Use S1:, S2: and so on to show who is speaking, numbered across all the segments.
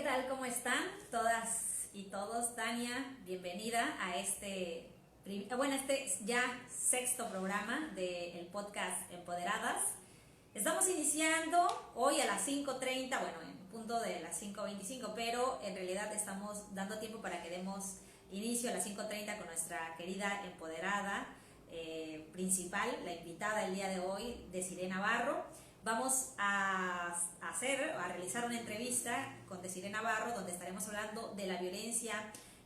S1: tal? ¿Cómo están todas y todos? Tania, bienvenida a este ya sexto programa del podcast Empoderadas. Estamos iniciando hoy a las 5:30, en punto de las 5:25, pero en realidad estamos dando tiempo para que demos inicio a las 5:30 con nuestra querida empoderada principal, la invitada el día de hoy, Desiree Navarro. Vamos a realizar una entrevista con Desiree Navarro, donde estaremos hablando de la violencia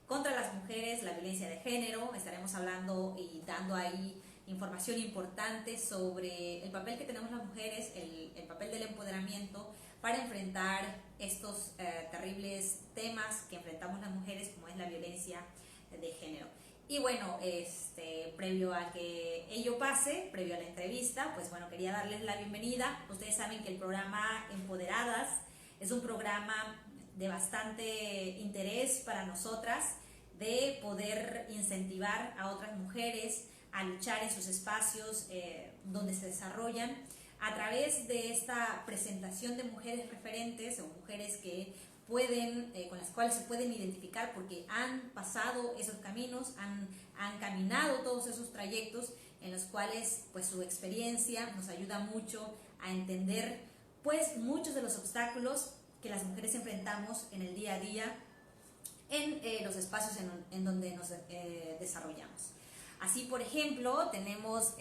S1: contra las mujeres, la violencia de género. Estaremos hablando y dando ahí información importante sobre el papel que tenemos las mujeres, el papel del empoderamiento para enfrentar estos terribles temas que enfrentamos las mujeres, como es la violencia de género. Y previo a que ello pase, previo a la entrevista, quería darles la bienvenida. Ustedes saben que el programa Empoderadas es un programa de bastante interés para nosotras, de poder incentivar a otras mujeres a luchar en sus espacios donde se desarrollan, a través de esta presentación de mujeres referentes o mujeres que con las cuales se pueden identificar porque han pasado esos caminos, han caminado todos esos trayectos en los cuales su experiencia nos ayuda mucho a entender muchos de los obstáculos que las mujeres enfrentamos en el día a día en los espacios en donde nos desarrollamos. Así, por ejemplo, tenemos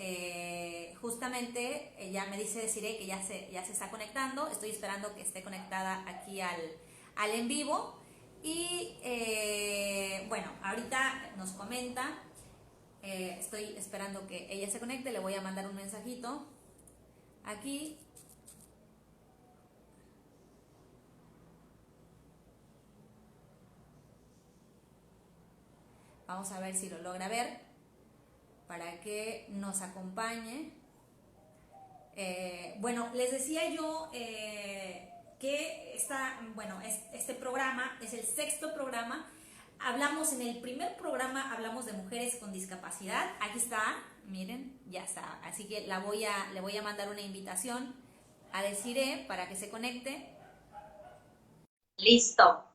S1: justamente, ya me dice Desiree que ya se está conectando. Estoy esperando que esté conectada aquí al en vivo. Y ahorita nos comenta, estoy esperando que ella se conecte, le voy a mandar un mensajito aquí. Vamos a ver si lo logra ver para que nos acompañe. Les decía yo que este programa es el sexto programa. En el primer programa hablamos de mujeres con discapacidad. Aquí está, miren, ya está. Así que le voy a mandar una invitación a Desiree para que se conecte.
S2: Listo.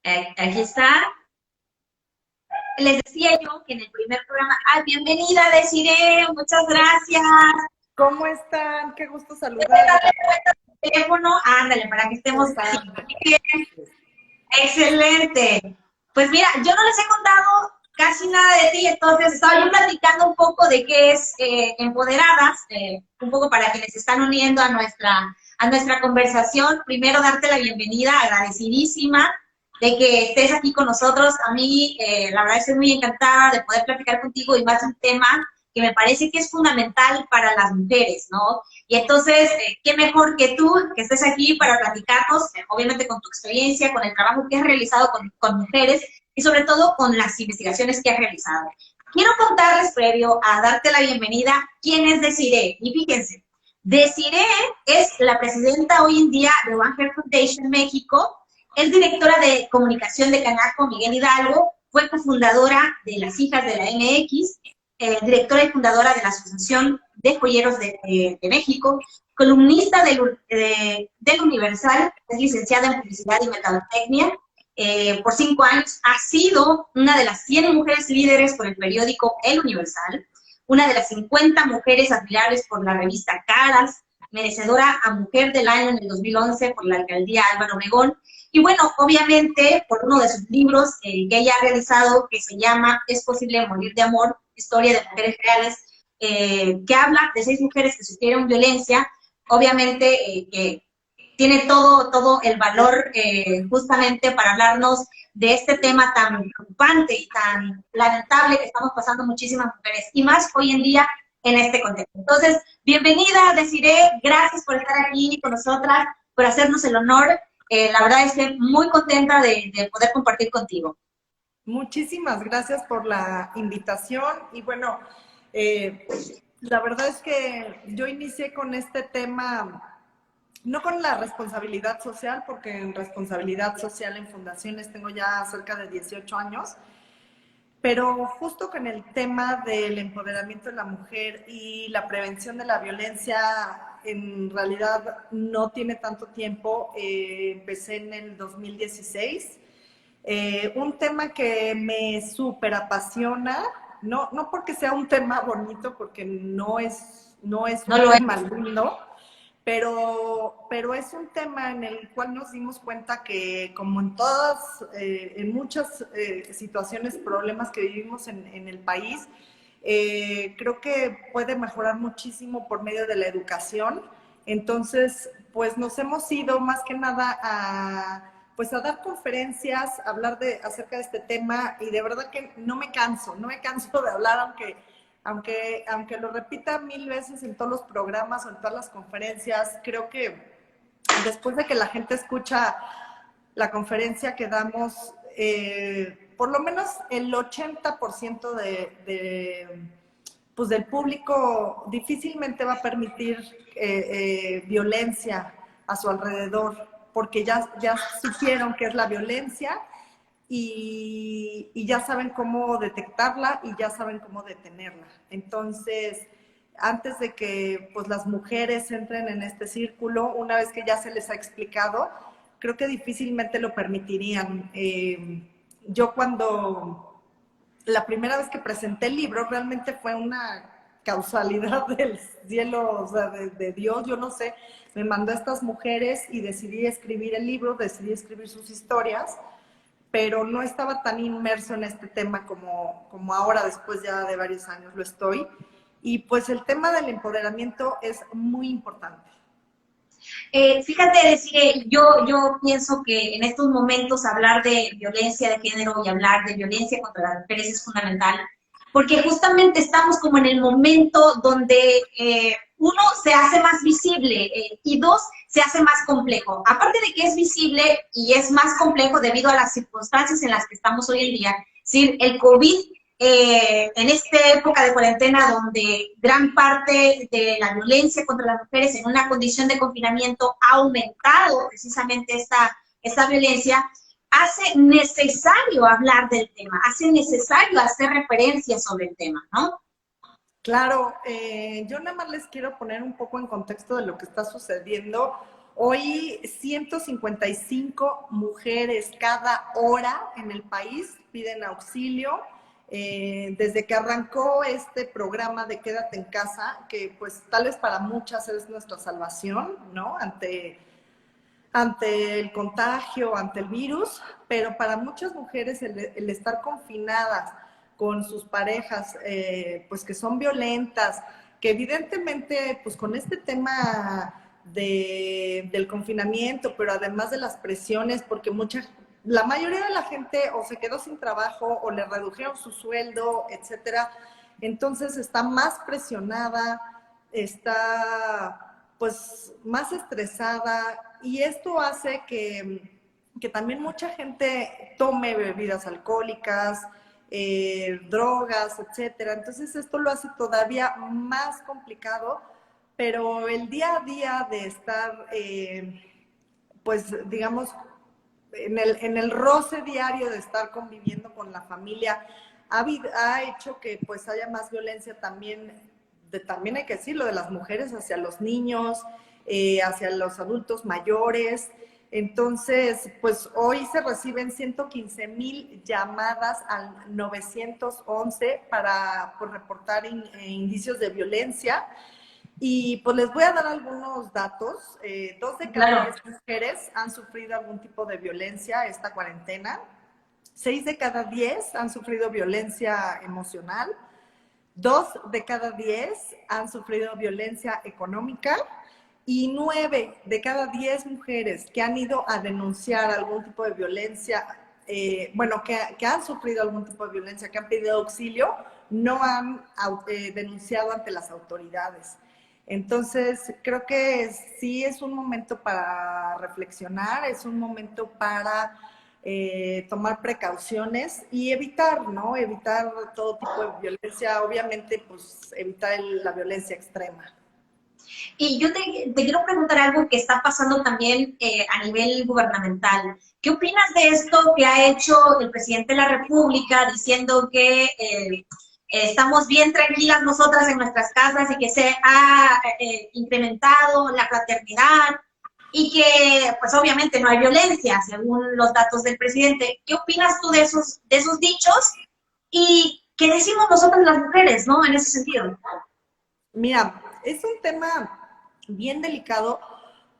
S2: Aquí está. Les decía yo que en el primer programa... bienvenida, Desiree, muchas gracias.
S3: ¿Cómo están? Qué gusto saludar.
S2: Teléfono, ándale, para que estemos bien. Excelente. Pues mira, yo no les he contado casi nada de ti, entonces estaba yo platicando un poco de qué es Empoderadas, un poco para quienes se están uniendo a nuestra conversación. Primero, darte la bienvenida, agradecidísima de que estés aquí con nosotros. A mí, la verdad, estoy muy encantada de poder platicar contigo y más un tema que me parece que es fundamental para las mujeres, ¿no? Y entonces, qué mejor que tú, que estés aquí para platicarnos, obviamente con tu experiencia, con el trabajo que has realizado con mujeres y sobre todo con las investigaciones que has realizado. Quiero contarles, previo a darte la bienvenida, quién es Desiree. Y fíjense, Desiree es la presidenta hoy en día de One Heart Foundation México, es directora de comunicación de Canaco Miguel Hidalgo, fue cofundadora de Las Hijas de la MX, directora y fundadora de la Asociación de Joyeros de México, columnista del Universal, es licenciada en Publicidad y Mercadotecnia. Por 5 años ha sido una de las 100 mujeres líderes por el periódico El Universal, una de las 50 mujeres admirables por la revista Caras, merecedora a Mujer del Año en el 2011 por la Alcaldía Álvaro Obregón, y obviamente por uno de sus libros que ella ha realizado, que se llama Es posible morir de amor, historia de mujeres reales, que habla de 6 mujeres que sufrieron violencia, obviamente que tiene todo el valor justamente para hablarnos de este tema tan preocupante y tan lamentable que estamos pasando muchísimas mujeres, y más hoy en día en este contexto. Entonces, bienvenida, Desiree, gracias por estar aquí con nosotras, por hacernos el honor. La verdad es que muy contenta de poder compartir contigo.
S3: Muchísimas gracias por la invitación. Y la verdad es que yo inicié con este tema, no con la responsabilidad social, porque en responsabilidad social en fundaciones tengo ya cerca de 18 años, pero justo con el tema del empoderamiento de la mujer y la prevención de la violencia en realidad no tiene tanto tiempo, empecé en el 2016. Un tema que me súper apasiona, no porque sea un tema bonito, porque no es
S2: No
S3: un
S2: lo es.
S3: tema lindo, pero es un tema en el cual nos dimos cuenta que como en muchas situaciones, problemas que vivimos en el país, creo que puede mejorar muchísimo por medio de la educación. Entonces, pues nos hemos ido más que nada pues a dar conferencias, a hablar acerca de este tema, y de verdad que no me canso de hablar, aunque lo repita 1000 veces en todos los programas o en todas las conferencias. Creo que después de que la gente escucha la conferencia que damos, por lo menos el 80% pues del público difícilmente va a permitir violencia a su alrededor, porque ya supieron qué es la violencia y ya saben cómo detectarla y ya saben cómo detenerla. Entonces, antes de que pues, las mujeres entren en este círculo, una vez que ya se les ha explicado, creo que difícilmente lo permitirían. Yo cuando la primera vez que presenté el libro realmente fue una causalidad del cielo, o sea, de Dios, yo no sé, me mandó a estas mujeres y decidí escribir el libro, decidí escribir sus historias, pero no estaba tan inmerso en este tema como ahora, después ya de varios años lo estoy. Y pues el tema del empoderamiento es muy importante.
S2: Fíjate, decir, yo pienso que en estos momentos hablar de violencia de género y hablar de violencia contra las mujeres es fundamental, porque justamente estamos como en el momento donde uno se hace más visible y dos, se hace más complejo. Aparte de que es visible y es más complejo debido a las circunstancias en las que estamos hoy en día, es decir, el COVID, en esta época de cuarentena donde gran parte de la violencia contra las mujeres en una condición de confinamiento ha aumentado precisamente esta violencia, hace necesario hablar del tema, hace necesario hacer referencias sobre el tema, ¿no?
S3: Claro, yo nada más les quiero poner un poco en contexto de lo que está sucediendo. Hoy 155 mujeres cada hora en el país piden auxilio. Desde que arrancó este programa de Quédate en Casa, que pues tal vez para muchas es nuestra salvación, ¿no? Ante el contagio, ante el virus, pero para muchas mujeres el estar confinadas con sus parejas, pues que son violentas, que evidentemente pues con este tema del confinamiento, pero además de las presiones, porque la mayoría de la gente o se quedó sin trabajo o le redujeron su sueldo, etcétera, entonces está más presionada, está pues más estresada, y esto hace que también mucha gente tome bebidas alcohólicas, drogas, etcétera. Entonces esto lo hace todavía más complicado, pero el día a día de estar, pues digamos, en el roce diario de estar conviviendo con la familia, ha hecho que pues haya más violencia también hay que decirlo, de las mujeres hacia los niños, hacia los adultos mayores. Entonces, pues hoy se reciben 115,000 llamadas al 911 para pues, reportar indicios de violencia. Y pues les voy a dar algunos datos. 2 de cada 10 mujeres han sufrido algún tipo de violencia esta cuarentena. 6 de cada 10 han sufrido violencia emocional. 2 de cada 10 han sufrido violencia económica, y 9 de cada 10 mujeres que han ido a denunciar algún tipo de violencia, que han sufrido algún tipo de violencia, que han pedido auxilio, no han denunciado ante las autoridades. Entonces, creo que sí es un momento para reflexionar, es un momento para tomar precauciones y evitar, ¿no? Evitar todo tipo de violencia, obviamente, pues evitar la violencia extrema.
S2: Y yo te quiero preguntar algo que está pasando también a nivel gubernamental. ¿Qué opinas de esto que ha hecho el presidente de la República diciendo que estamos bien tranquilas nosotras en nuestras casas y que se ha incrementado la fraternidad y que pues obviamente no hay violencia según los datos del presidente. ¿Qué opinas tú de esos dichos? ¿Y qué decimos nosotras las mujeres, no? En ese sentido.
S3: Mira, es un tema bien delicado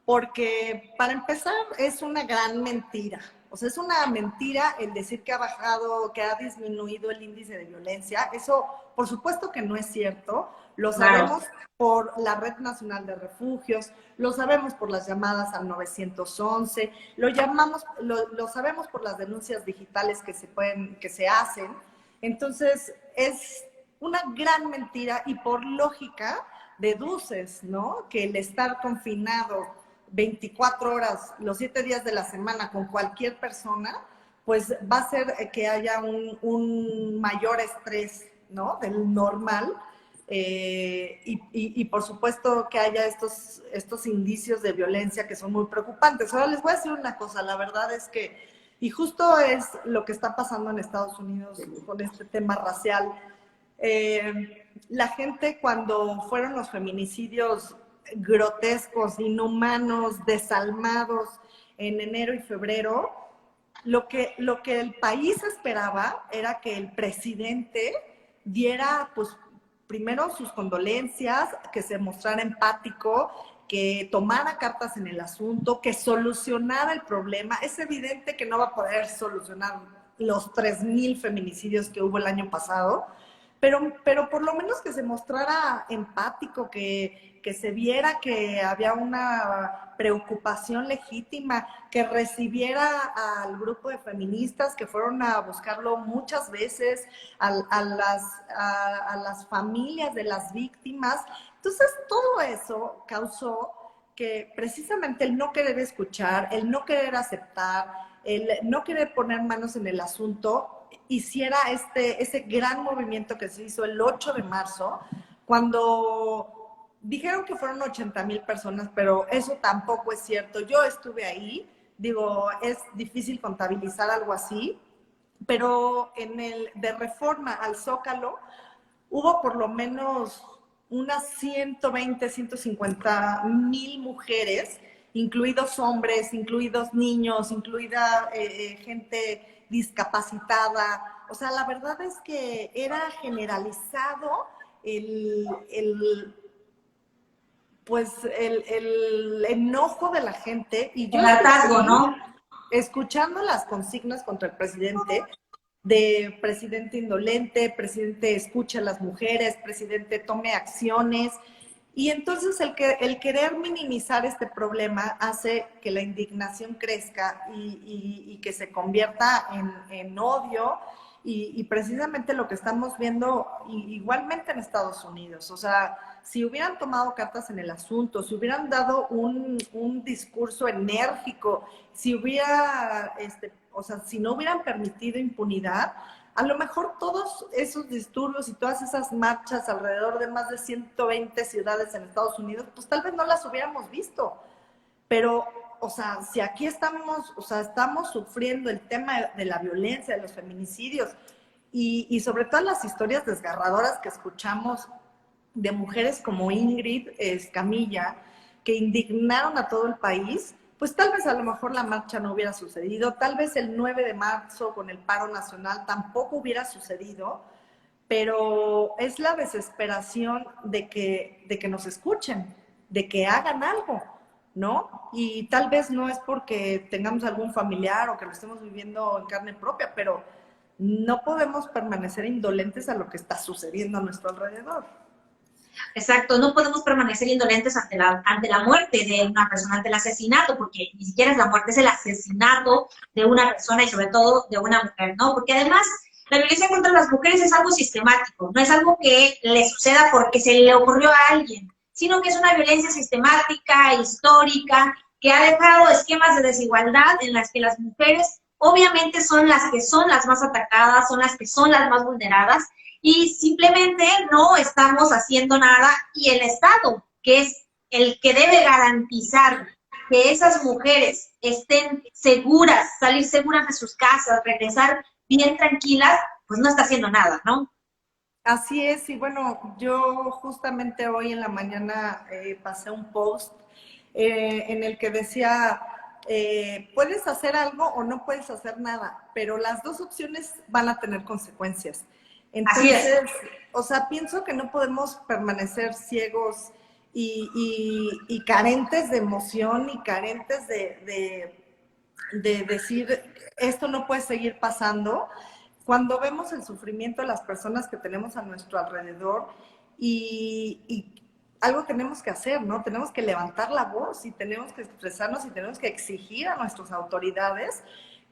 S3: porque para empezar es una gran mentira. O sea, es una mentira el decir que ha bajado, que ha disminuido el índice de violencia. Eso, por supuesto que no es cierto. Lo sabemos por la Red Nacional de Refugios, lo sabemos por las llamadas al 911, lo sabemos por las denuncias digitales que se hacen. Entonces, es una gran mentira y por lógica deduces, ¿no? Que el estar confinado 24 horas, los 7 días de la semana con cualquier persona, pues va a hacer que haya un mayor estrés, ¿no? Del normal. Y por supuesto que haya estos indicios de violencia que son muy preocupantes. Ahora les voy a decir una cosa, la verdad es que, y justo es lo que está pasando en Estados Unidos con este tema racial, la gente cuando fueron los feminicidios grotescos, inhumanos, desalmados en enero y febrero, lo que el país esperaba era que el presidente diera, pues, primero sus condolencias, que se mostrara empático, que tomara cartas en el asunto, que solucionara el problema. Es evidente que no va a poder solucionar los 3,000 feminicidios que hubo el año pasado, pero por lo menos que se mostrara empático, que se viera que había una preocupación legítima, que recibiera al grupo de feministas que fueron a buscarlo muchas veces, a las familias de las víctimas. Entonces, todo eso causó que precisamente el no querer escuchar, el no querer aceptar, el no querer poner manos en el asunto, hiciera ese gran movimiento que se hizo el 8 de marzo, cuando dijeron que fueron 80,000 personas, pero eso tampoco es cierto. Yo estuve ahí, digo, es difícil contabilizar algo así, pero de Reforma al Zócalo hubo por lo menos unas 120, 150,000 mujeres, incluidos hombres, incluidos niños, incluida gente discapacitada. O sea, la verdad es que era generalizado el enojo de la gente. Y yo
S2: el hartazgo, ¿no?
S3: Escuchando las consignas contra el presidente, de presidente indolente, presidente escuche a las mujeres, presidente tome acciones. Y entonces el querer minimizar este problema hace que la indignación crezca y que se convierta en odio y precisamente lo que estamos viendo igualmente en Estados Unidos. O sea, si hubieran tomado cartas en el asunto, si hubieran dado un discurso enérgico, si no hubieran permitido impunidad, a lo mejor todos esos disturbios y todas esas marchas alrededor de más de 120 ciudades en Estados Unidos, pues tal vez no las hubiéramos visto. Pero, o sea, si aquí estamos sufriendo el tema de la violencia, de los feminicidios y sobre todo las historias desgarradoras que escuchamos de mujeres como Ingrid Escamilla, que indignaron a todo el país, pues tal vez a lo mejor la marcha no hubiera sucedido, tal vez el 9 de marzo con el paro nacional tampoco hubiera sucedido, pero es la desesperación de que nos escuchen, de que hagan algo, ¿no? Y tal vez no es porque tengamos algún familiar o que lo estemos viviendo en carne propia, pero no podemos permanecer indolentes a lo que está sucediendo a nuestro alrededor.
S2: Exacto, no podemos permanecer indolentes ante la muerte de una persona, ante el asesinato, porque ni siquiera es la muerte, es el asesinato de una persona y sobre todo de una mujer, ¿no? Porque además la violencia contra las mujeres es algo sistemático, no es algo que le suceda porque se le ocurrió a alguien, sino que es una violencia sistemática, histórica, que ha dejado esquemas de desigualdad en las que las mujeres obviamente son las más atacadas, son las que son las más vulneradas, y simplemente no estamos haciendo nada, y el Estado, que es el que debe garantizar que esas mujeres estén seguras, salir seguras de sus casas, regresar bien tranquilas, pues no está haciendo nada, ¿no?
S3: Así es, y bueno, yo justamente hoy en la mañana pasé un post en el que decía, puedes hacer algo o no puedes hacer nada, pero las dos opciones van a tener consecuencias.
S2: Así es.
S3: Entonces, o sea, pienso que no podemos permanecer ciegos y carentes de emoción y carentes de decir, esto no puede seguir pasando, cuando vemos el sufrimiento de las personas que tenemos a nuestro alrededor y algo tenemos que hacer, ¿no? Tenemos que levantar la voz y tenemos que expresarnos y tenemos que exigir a nuestras autoridades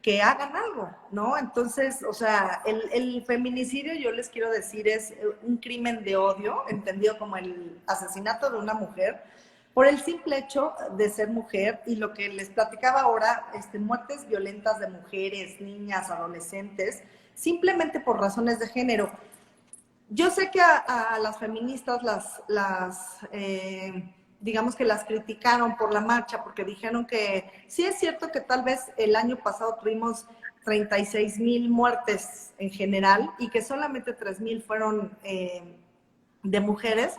S3: que hagan algo, ¿no? Entonces, o sea, el feminicidio, yo les quiero decir, es un crimen de odio, entendido como el asesinato de una mujer, por el simple hecho de ser mujer, y lo que les platicaba ahora, muertes violentas de mujeres, niñas, adolescentes, simplemente por razones de género. Yo sé que a las feministas digamos que las criticaron por la marcha, porque dijeron que sí es cierto que tal vez el año pasado tuvimos 36,000 muertes en general y que solamente 3,000 fueron de mujeres,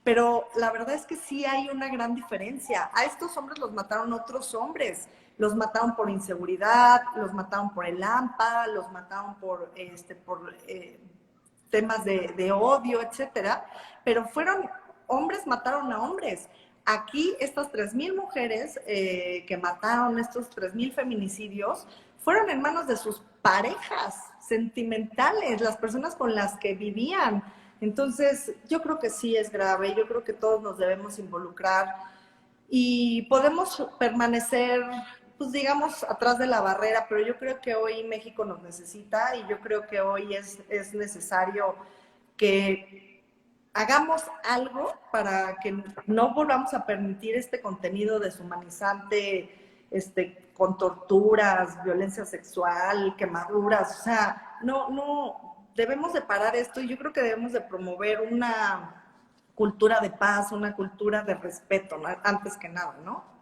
S3: pero la verdad es que sí hay una gran diferencia. A estos hombres los mataron otros hombres, los mataron por inseguridad, los mataron por el AMPA, los mataron por temas de odio, etcétera, pero fueron hombres, mataron a hombres. Aquí estas 3,000 mujeres que mataron, estos 3,000 feminicidios, fueron en manos de sus parejas sentimentales, las personas con las que vivían. Entonces, yo creo que sí es grave, yo creo que todos nos debemos involucrar y podemos permanecer, pues digamos, atrás de la barrera, pero yo creo que hoy México nos necesita y yo creo que hoy es necesario que hagamos algo para que no volvamos a permitir este contenido deshumanizante, con torturas, violencia sexual, quemaduras, o sea, no, debemos de parar esto y yo creo que debemos de promover una cultura de paz, una cultura de respeto, ¿no? Antes que nada, ¿no?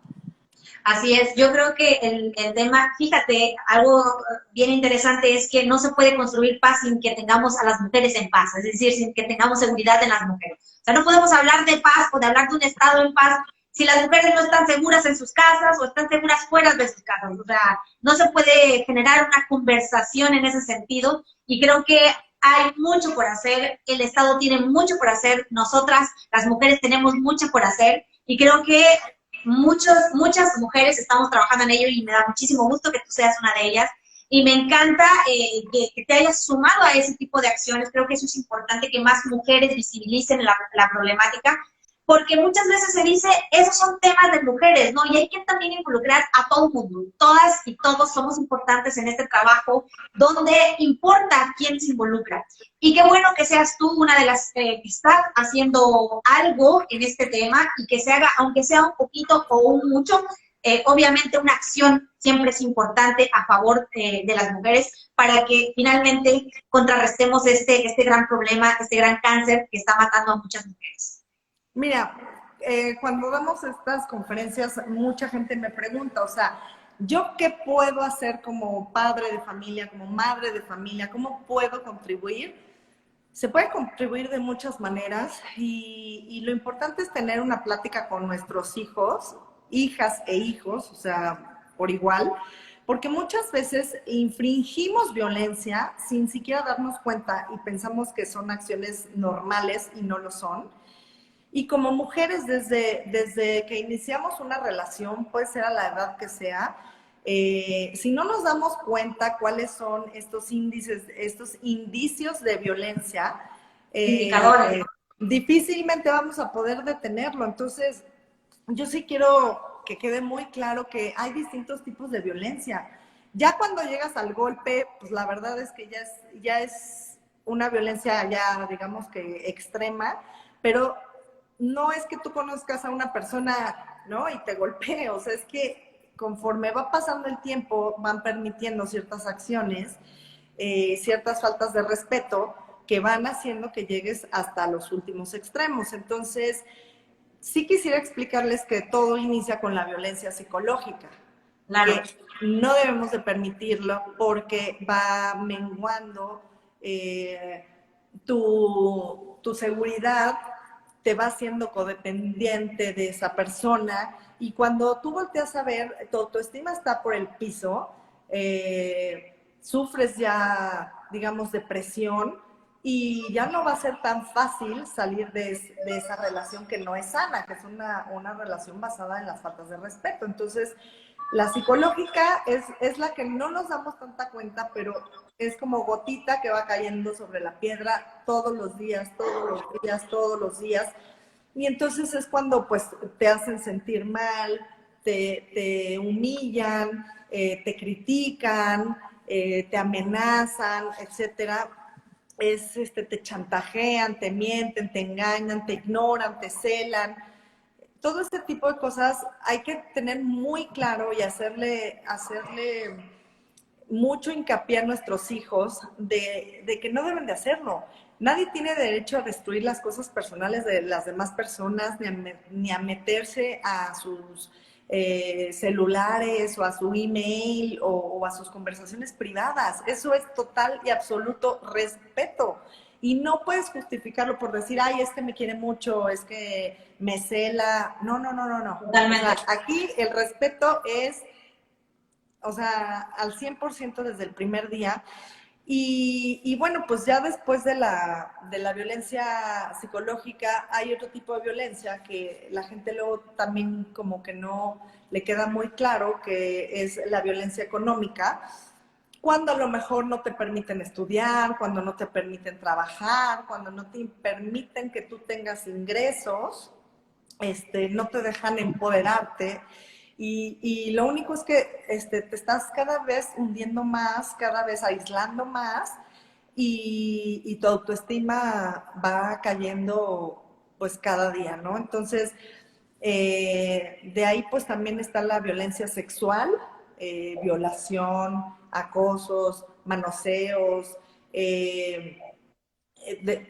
S2: Así es, yo creo que el tema, fíjate, algo bien interesante es que no se puede construir paz sin que tengamos a las mujeres en paz, es decir, sin que tengamos seguridad en las mujeres. O sea, no podemos hablar de paz o de hablar de un Estado en paz si las mujeres no están seguras en sus casas o están seguras fuera de sus casas. O sea, no se puede generar una conversación en ese sentido y creo que hay mucho por hacer, el Estado tiene mucho por hacer, nosotras, las mujeres, tenemos mucho por hacer y creo que muchas mujeres estamos trabajando en ello y me da muchísimo gusto que tú seas una de ellas. Y me encanta que te hayas sumado a ese tipo de acciones. Creo que eso es importante, que más mujeres visibilicen la problemática, porque muchas veces se dice, esos son temas de mujeres, ¿no? Y hay que también involucrar a todo el mundo. Todas y todos somos importantes en este trabajo, donde importa quién se involucra. Y qué bueno que seas tú una de las que está haciendo algo en este tema y que se haga, aunque sea un poquito o un mucho, obviamente una acción siempre es importante a favor de las mujeres para que finalmente contrarrestemos este gran problema, este gran cáncer que está matando a muchas mujeres.
S3: Mira, cuando damos estas conferencias, mucha gente me pregunta, o sea, ¿yo qué puedo hacer como padre de familia, como madre de familia? ¿Cómo puedo contribuir? Se puede contribuir de muchas maneras y lo importante es tener una plática con nuestros hijos, hijas e hijos, o sea, por igual, porque muchas veces infringimos violencia sin siquiera darnos cuenta y pensamos que son acciones normales y no lo son. Y como mujeres, desde que iniciamos una relación, puede ser a la edad que sea, si no nos damos cuenta cuáles son estos índices, estos indicios de violencia, difícilmente vamos a poder detenerlo. Entonces, yo sí quiero que quede muy claro que hay distintos tipos de violencia. Ya cuando llegas al golpe, pues la verdad es que ya es una violencia ya, digamos que extrema, pero no es que tú conozcas a una persona, ¿no? Y te golpee, o sea, es que conforme va pasando el tiempo, van permitiendo ciertas acciones, ciertas faltas de respeto que van haciendo que llegues hasta los últimos extremos. Entonces, sí quisiera explicarles que todo inicia con la violencia psicológica.
S2: Claro.
S3: Que no debemos de permitirlo porque va menguando tu seguridad te va haciendo codependiente de esa persona, y cuando tú volteas a ver, tu autoestima está por el piso, sufres ya, digamos, depresión, y ya no va a ser tan fácil salir de esa relación que no es sana, que es una relación basada en las faltas de respeto. Entonces, la psicológica es la que no nos damos tanta cuenta, pero es como gotita que va cayendo sobre la piedra todos los días, todos los días, todos los días. Y entonces es cuando pues te hacen sentir mal, te humillan, te critican, te amenazan, etcétera. Te chantajean, te mienten, te engañan, te ignoran, te celan. Todo este tipo de cosas hay que tener muy claro y hacerle mucho hincapié a nuestros hijos de que no deben de hacerlo. Nadie tiene derecho a destruir las cosas personales de las demás personas, ni a meterse a sus celulares o a su email o a sus conversaciones privadas. Eso es total y absoluto respeto. Y no puedes justificarlo por decir, ay, es que me quiere mucho, es que me cela. No, no, no, no, no.
S2: Totalmente.
S3: O sea, aquí el respeto es, o sea, al 100% desde el primer día. Y bueno, pues ya después de la violencia psicológica hay otro tipo de violencia que la gente luego también como que no le queda muy claro, que es la violencia económica, cuando a lo mejor no te permiten estudiar, cuando no te permiten trabajar, cuando no te permiten que tú tengas ingresos, no te dejan empoderarte. Y lo único es que te estás cada vez hundiendo más, cada vez aislando más, y tu autoestima va cayendo pues cada día, ¿no? Entonces, de ahí pues también está la violencia sexual, violación, acosos, manoseos,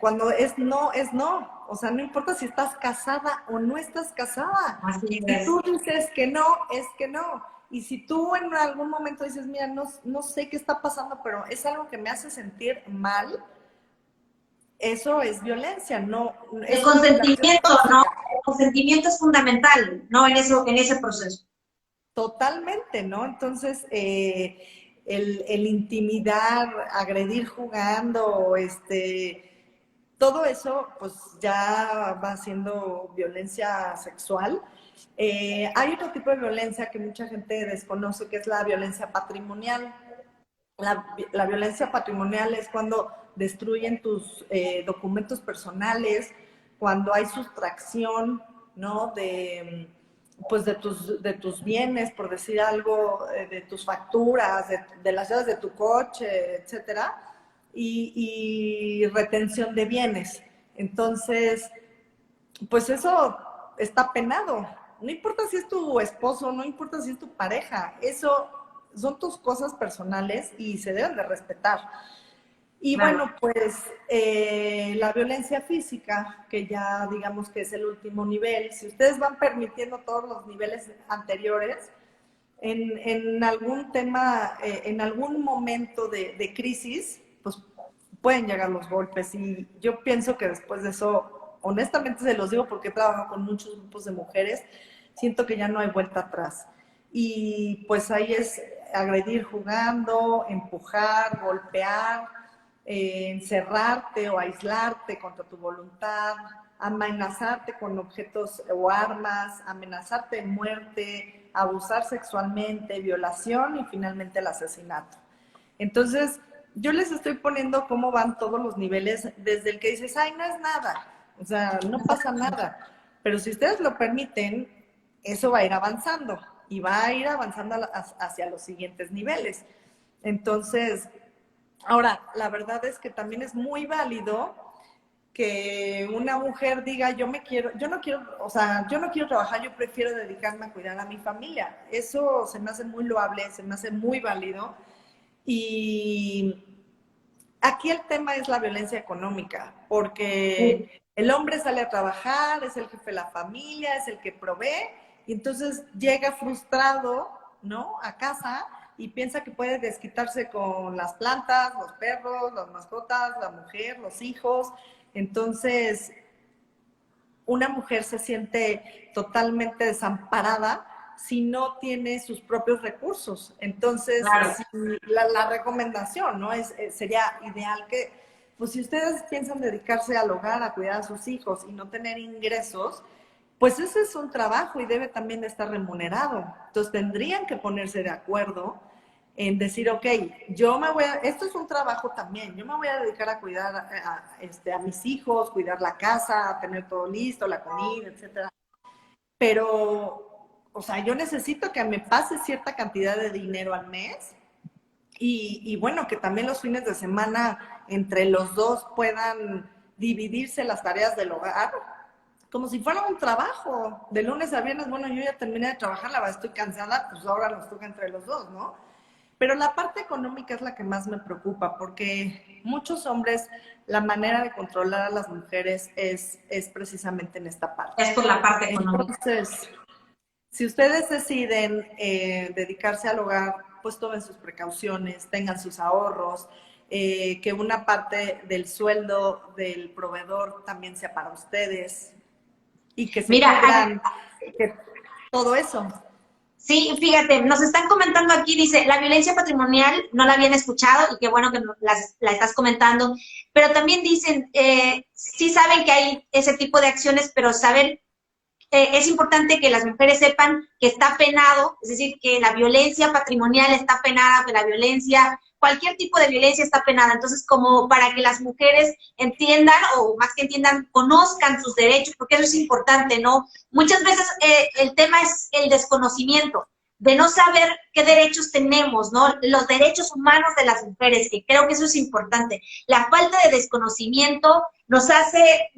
S3: cuando es no, es no. O sea, no importa si estás casada o no estás casada.
S2: Así
S3: Si
S2: es.
S3: tú dices que no, es que no. Y si tú en algún momento dices, mira, no sé qué está pasando, pero es algo que me hace sentir mal, eso es violencia, no,
S2: El
S3: es una relación
S2: consentimiento, ¿no?
S3: tóxica.
S2: El consentimiento es fundamental, ¿no? En ese proceso.
S3: Totalmente, ¿no? Entonces, el intimidar, agredir jugando, todo eso, pues ya va siendo violencia sexual. Hay otro tipo de violencia que mucha gente desconoce, que es la violencia patrimonial. La violencia patrimonial es cuando destruyen tus documentos personales, cuando hay sustracción, ¿no? Pues de tus bienes, por decir algo, de tus facturas, de las llaves de tu coche, etcétera, y retención de bienes. Entonces, pues eso está penado. No importa si es tu esposo, no importa si es tu pareja, eso son tus cosas personales y se deben de respetar. Y
S2: Claro.
S3: bueno, pues la violencia física, que ya digamos que es el último nivel, si ustedes van permitiendo todos los niveles anteriores, en algún tema, en algún momento de crisis, pues pueden llegar los golpes. Y yo pienso que después de eso, honestamente se los digo porque he trabajado con muchos grupos de mujeres, siento que ya no hay vuelta atrás. Y pues ahí es agredir jugando, empujar, golpear, encerrarte o aislarte contra tu voluntad, amenazarte con objetos o armas, amenazarte de muerte, abusar sexualmente, violación y finalmente el asesinato. Entonces, yo les estoy poniendo cómo van todos los niveles, desde el que dices, ay, no es nada, o sea, no pasa nada. Pero si ustedes lo permiten, eso va a ir avanzando y va a ir avanzando hacia los siguientes niveles. Entonces, ahora, la verdad es que también es muy válido que una mujer diga, yo no quiero trabajar, yo prefiero dedicarme a cuidar a mi familia. Eso se me hace muy loable, se me hace muy válido. Y aquí el tema es la violencia económica, porque el hombre sale a trabajar, es el jefe de la familia, es el que provee, y entonces llega frustrado, ¿no? A casa y piensa que puede desquitarse con las plantas, los perros, las mascotas, la mujer, los hijos. Entonces, una mujer se siente totalmente desamparada si no tiene sus propios recursos. Entonces,
S2: Claro.
S3: si la recomendación, ¿no? Sería ideal que, pues si ustedes piensan dedicarse al hogar, a cuidar a sus hijos y no tener ingresos, pues ese es un trabajo y debe también de estar remunerado. Entonces tendrían que ponerse de acuerdo en decir, ok, esto es un trabajo también, yo me voy a dedicar a cuidar a mis hijos, cuidar la casa, a tener todo listo, la comida, etcétera. Pero, o sea, yo necesito que me pase cierta cantidad de dinero al mes y bueno, que también los fines de semana entre los dos puedan dividirse las tareas del hogar como si fuera un trabajo. De lunes a viernes, bueno, yo ya terminé de trabajar, la verdad estoy cansada, pues ahora nos toca entre los dos, ¿no? Pero la parte económica es la que más me preocupa, porque muchos hombres, la manera de controlar a las mujeres es precisamente en esta parte.
S2: Es por la parte económica.
S3: Entonces, si ustedes deciden dedicarse al hogar, pues tomen sus precauciones, tengan sus ahorros, que una parte del sueldo del proveedor también sea para ustedes y que se
S2: Mira,
S3: cubran todo eso.
S2: sí, fíjate, nos están comentando aquí, dice, la violencia patrimonial no la habían escuchado y qué bueno que la estás comentando, pero también dicen, sí saben que hay ese tipo de acciones, pero saben, es importante que las mujeres sepan que está penado, es decir, que la violencia patrimonial está penada, que la violencia, cualquier tipo de violencia está penada. Entonces, como para que las mujeres entiendan, o más que entiendan, conozcan sus derechos, porque eso es importante, ¿no? Muchas veces el tema es el desconocimiento, de no saber qué derechos tenemos, ¿no? Los derechos humanos de las mujeres, que creo que eso es importante. La falta de desconocimiento nos hace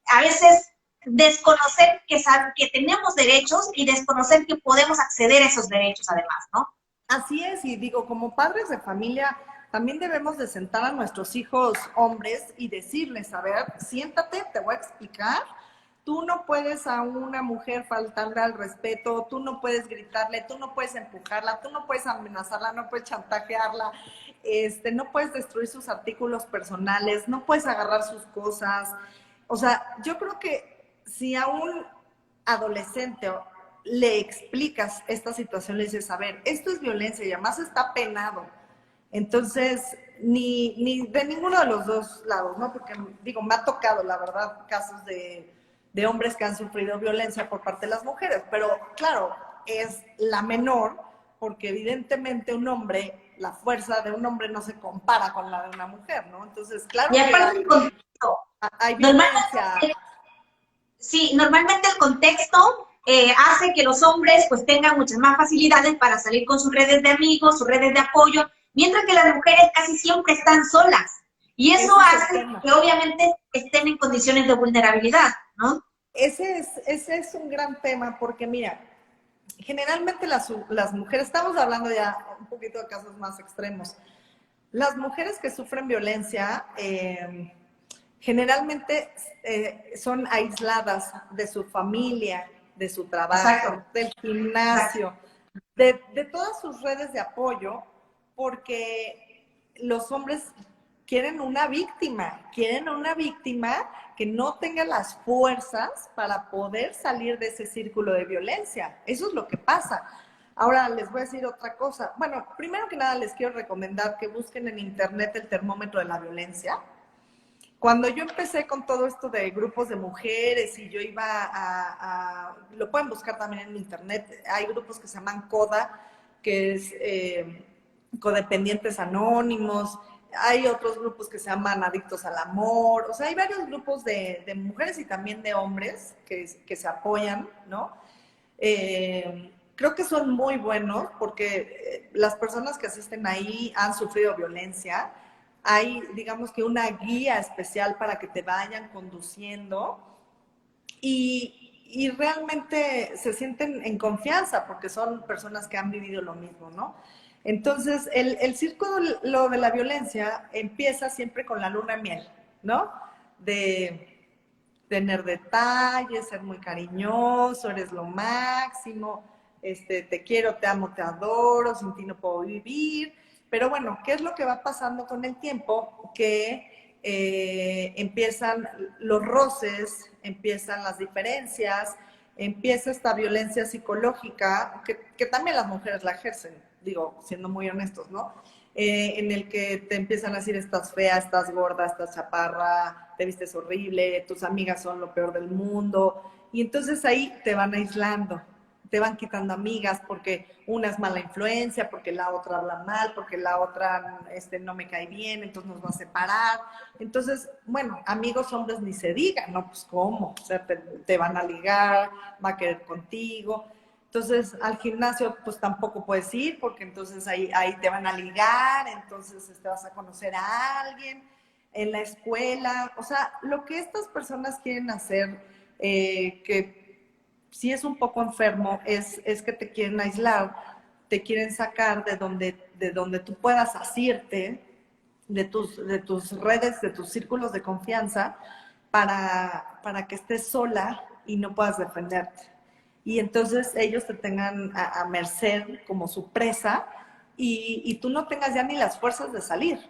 S2: a veces desconocer que tenemos derechos y desconocer que podemos acceder a esos derechos además, ¿no?
S3: Así es, y digo, como padres de familia, también debemos de sentar a nuestros hijos hombres y decirles, a ver, siéntate, te voy a explicar. Tú no puedes a una mujer faltarle al respeto, tú no puedes gritarle, tú no puedes empujarla, tú no puedes amenazarla, no puedes chantajearla, no puedes destruir sus artículos personales, no puedes agarrar sus cosas. O sea, yo creo que si a un adolescente le explicas esta situación, le dices, a ver, esto es violencia y además está penado. Entonces, ni de ninguno de los dos lados, ¿no? Porque, digo, me ha tocado, la verdad, casos de hombres que han sufrido violencia por parte de las mujeres, pero claro, es la menor, porque evidentemente un hombre, la fuerza de un hombre no se compara con la de una mujer, ¿no? Entonces, claro
S2: Y
S3: que
S2: aparte,
S3: hay violencia.
S2: normalmente, sí, normalmente el contexto hace que los hombres pues tengan muchas más facilidades para salir con sus redes de amigos, sus redes de apoyo, mientras que las mujeres casi siempre están solas. Y eso hace que obviamente estén en condiciones de vulnerabilidad, ¿no?
S3: Ese es un gran tema porque, mira, generalmente las mujeres, estamos hablando ya un poquito de casos más extremos, las mujeres que sufren violencia generalmente son aisladas de su familia, de su trabajo,
S2: Exacto.
S3: del gimnasio, de todas sus redes de apoyo, porque los hombres quieren una víctima que no tenga las fuerzas para poder salir de ese círculo de violencia. Eso es lo que pasa. Ahora les voy a decir otra cosa. Bueno, primero que nada les quiero recomendar que busquen en internet el termómetro de la violencia. Cuando yo empecé con todo esto de grupos de mujeres y yo iba lo pueden buscar también en internet, hay grupos que se llaman CODA, que es Codependientes Anónimos, hay otros grupos que se llaman Adictos al Amor, o sea, hay varios grupos de mujeres y también de hombres que se apoyan, ¿no? Creo que son muy buenos porque las personas que asisten ahí han sufrido violencia. Hay, digamos que una guía especial para que te vayan conduciendo y realmente se sienten en confianza porque son personas que han vivido lo mismo, ¿no? Entonces, el círculo de la violencia empieza siempre con la luna de miel, ¿no? De tener detalles, ser muy cariñoso, eres lo máximo, te quiero, te amo, te adoro, sin ti no puedo vivir. Pero bueno, ¿qué es lo que va pasando con el tiempo? Que empiezan los roces, empiezan las diferencias, empieza esta violencia psicológica, que también las mujeres la ejercen, digo, siendo muy honestos, ¿no? En el que te empiezan a decir, estás fea, estás gorda, estás chaparra, te vistes horrible, tus amigas son lo peor del mundo, y entonces ahí te van aislando, te van quitando amigas porque una es mala influencia, porque la otra habla mal, porque la otra no me cae bien, entonces nos va a separar. Entonces, bueno, amigos hombres ni se digan, ¿no? Pues cómo, o sea, te van a ligar, va a querer contigo. Entonces, al gimnasio, pues tampoco puedes ir, porque entonces ahí te van a ligar, entonces te vas a conocer a alguien en la escuela. O sea, lo que estas personas quieren hacer, que si es un poco enfermo, es que te quieren aislar, te quieren sacar de donde tú puedas asirte, de tus redes, de tus círculos de confianza, para que estés sola y no puedas defenderte. Y entonces ellos te tengan a merced como su presa y tú no tengas ya ni las fuerzas de salir.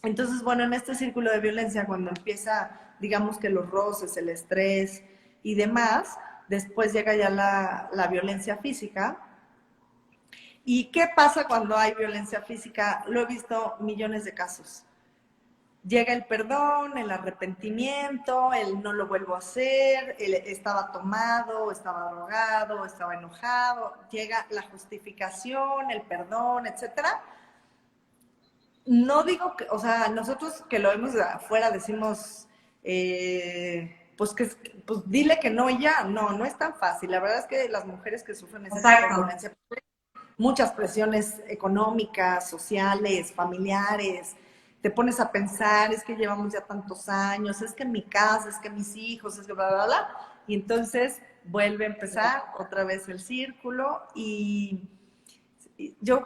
S3: Entonces, bueno, en este círculo de violencia, cuando empieza, digamos que los roces, el estrés y demás, después llega ya la violencia física. ¿Y qué pasa cuando hay violencia física? Lo he visto millones de casos. Llega el perdón, el arrepentimiento, el no lo vuelvo a hacer, el estaba tomado, estaba drogado, estaba enojado, llega la justificación, el perdón, etcétera. No digo que, o sea, nosotros que lo vemos de afuera decimos, pues dile que no y ya. No es tan fácil. La verdad es que las mujeres que sufren ese tipo de violencia, muchas presiones económicas, sociales, familiares, te pones a pensar, es que llevamos ya tantos años, es que en mi casa, es que mis hijos, es que bla, bla, bla, y entonces vuelve a empezar otra vez el círculo y yo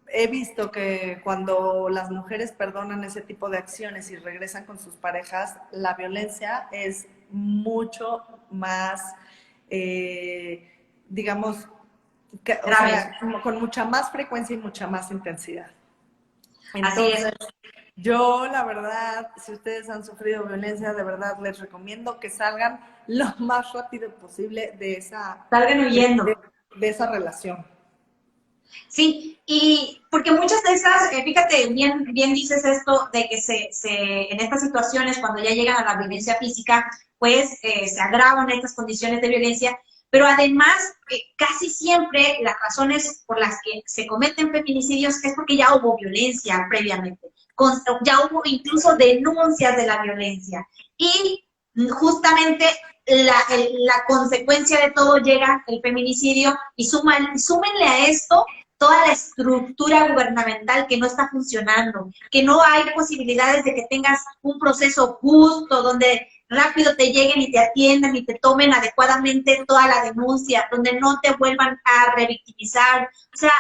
S3: he visto que cuando las mujeres perdonan ese tipo de acciones y regresan con sus parejas, la violencia es mucho más, digamos, o sea, con mucha más frecuencia y mucha más intensidad. Entonces, yo, la verdad, si ustedes han sufrido violencia, de verdad les recomiendo que salgan lo más rápido posible de esa,
S2: salgan huyendo.
S3: De esa relación.
S2: Sí, y porque muchas de esas, fíjate, bien dices esto de que en estas situaciones, cuando ya llegan a la violencia física, pues se agravan estas condiciones de violencia, pero además, casi siempre las razones por las que se cometen feminicidios es porque ya hubo violencia previamente, ya hubo incluso denuncias de la violencia, y justamente la consecuencia de todo llega el feminicidio, y súmenle a esto toda la estructura gubernamental que no está funcionando, que no hay posibilidades de que tengas un proceso justo, donde rápido te lleguen y te atiendan y te tomen adecuadamente toda la denuncia, donde no te vuelvan a revictimizar. O sea,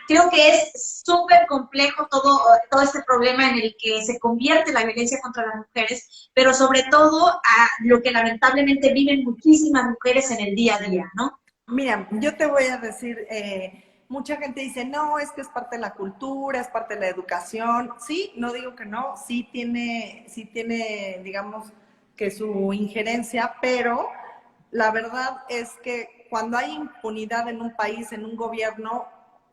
S2: creo que es súper complejo todo este problema en el que se convierte la violencia contra las mujeres, pero sobre todo a lo que lamentablemente viven muchísimas mujeres en el día a día, ¿no?
S3: Mira, yo te voy a decir, mucha gente dice, no, es que es parte de la cultura, es parte de la educación. Sí, no digo que no, sí tiene, digamos, que su injerencia, pero la verdad es que cuando hay impunidad en un país, en un gobierno,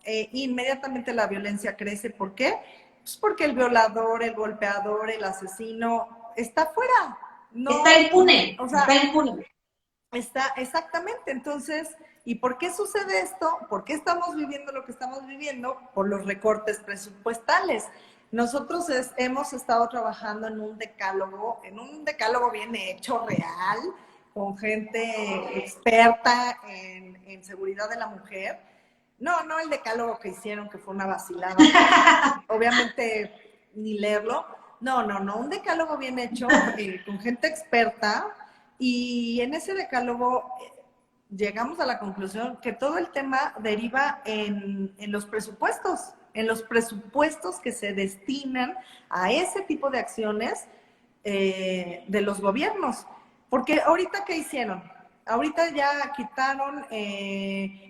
S3: inmediatamente la violencia crece. ¿Por qué? Pues porque el violador, el golpeador, el asesino está fuera. No,
S2: está impune,
S3: o sea,
S2: está impune.
S3: Está, exactamente. Entonces, ¿y por qué sucede esto? ¿Por qué estamos viviendo lo que estamos viviendo? Por los recortes presupuestales. Nosotros hemos estado trabajando en un decálogo bien hecho, real, con gente experta en seguridad de la mujer. No el decálogo que hicieron, que fue una vacilada. Obviamente, ni leerlo. No, un decálogo bien hecho, con gente experta. Y en ese decálogo llegamos a la conclusión que todo el tema deriva en los presupuestos que se destinan a ese tipo de acciones de los gobiernos. Porque ahorita, ¿qué hicieron? Ahorita ya quitaron,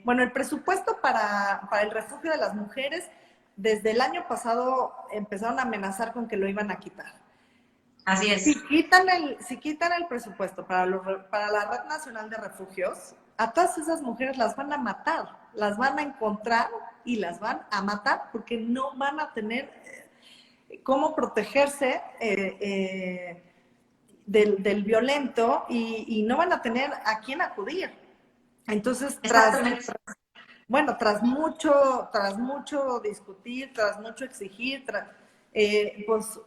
S3: bueno, el presupuesto para el refugio de las mujeres, desde el año pasado empezaron a amenazar con que lo iban a quitar.
S2: Así es.
S3: Si quitan el presupuesto para la Red Nacional de Refugios, a todas esas mujeres las van a matar, las van a encontrar y las van a matar porque no van a tener cómo protegerse del violento y no van a tener a quién acudir. Entonces, tras mucho discutir, tras mucho exigir, pues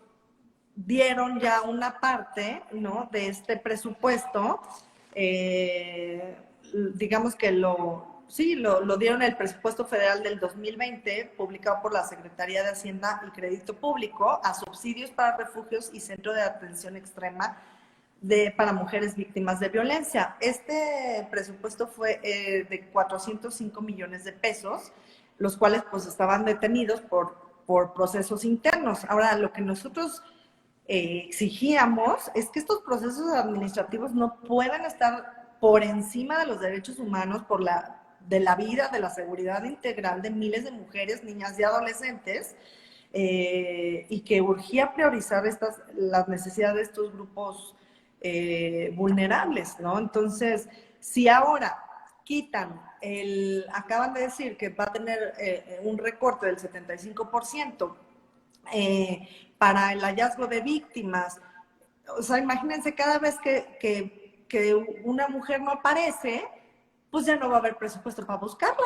S3: dieron ya una parte, ¿no?, de este presupuesto, digamos que lo dieron el presupuesto federal del 2020, publicado por la Secretaría de Hacienda y Crédito Público, a subsidios para refugios y centro de atención extrema para mujeres víctimas de violencia. Este presupuesto fue de 405 millones de pesos, los cuales pues estaban detenidos por procesos internos. Ahora, lo que nosotros exigíamos es que estos procesos administrativos no puedan estar por encima de los derechos humanos, de la vida, de la seguridad integral de miles de mujeres, niñas y adolescentes, y que urgía priorizar las necesidades de estos grupos vulnerables, ¿no? Entonces, si ahora acaban de decir que va a tener un recorte del 75%, para el hallazgo de víctimas, o sea, imagínense, cada vez que una mujer no aparece, pues ya no va a haber presupuesto para buscarla.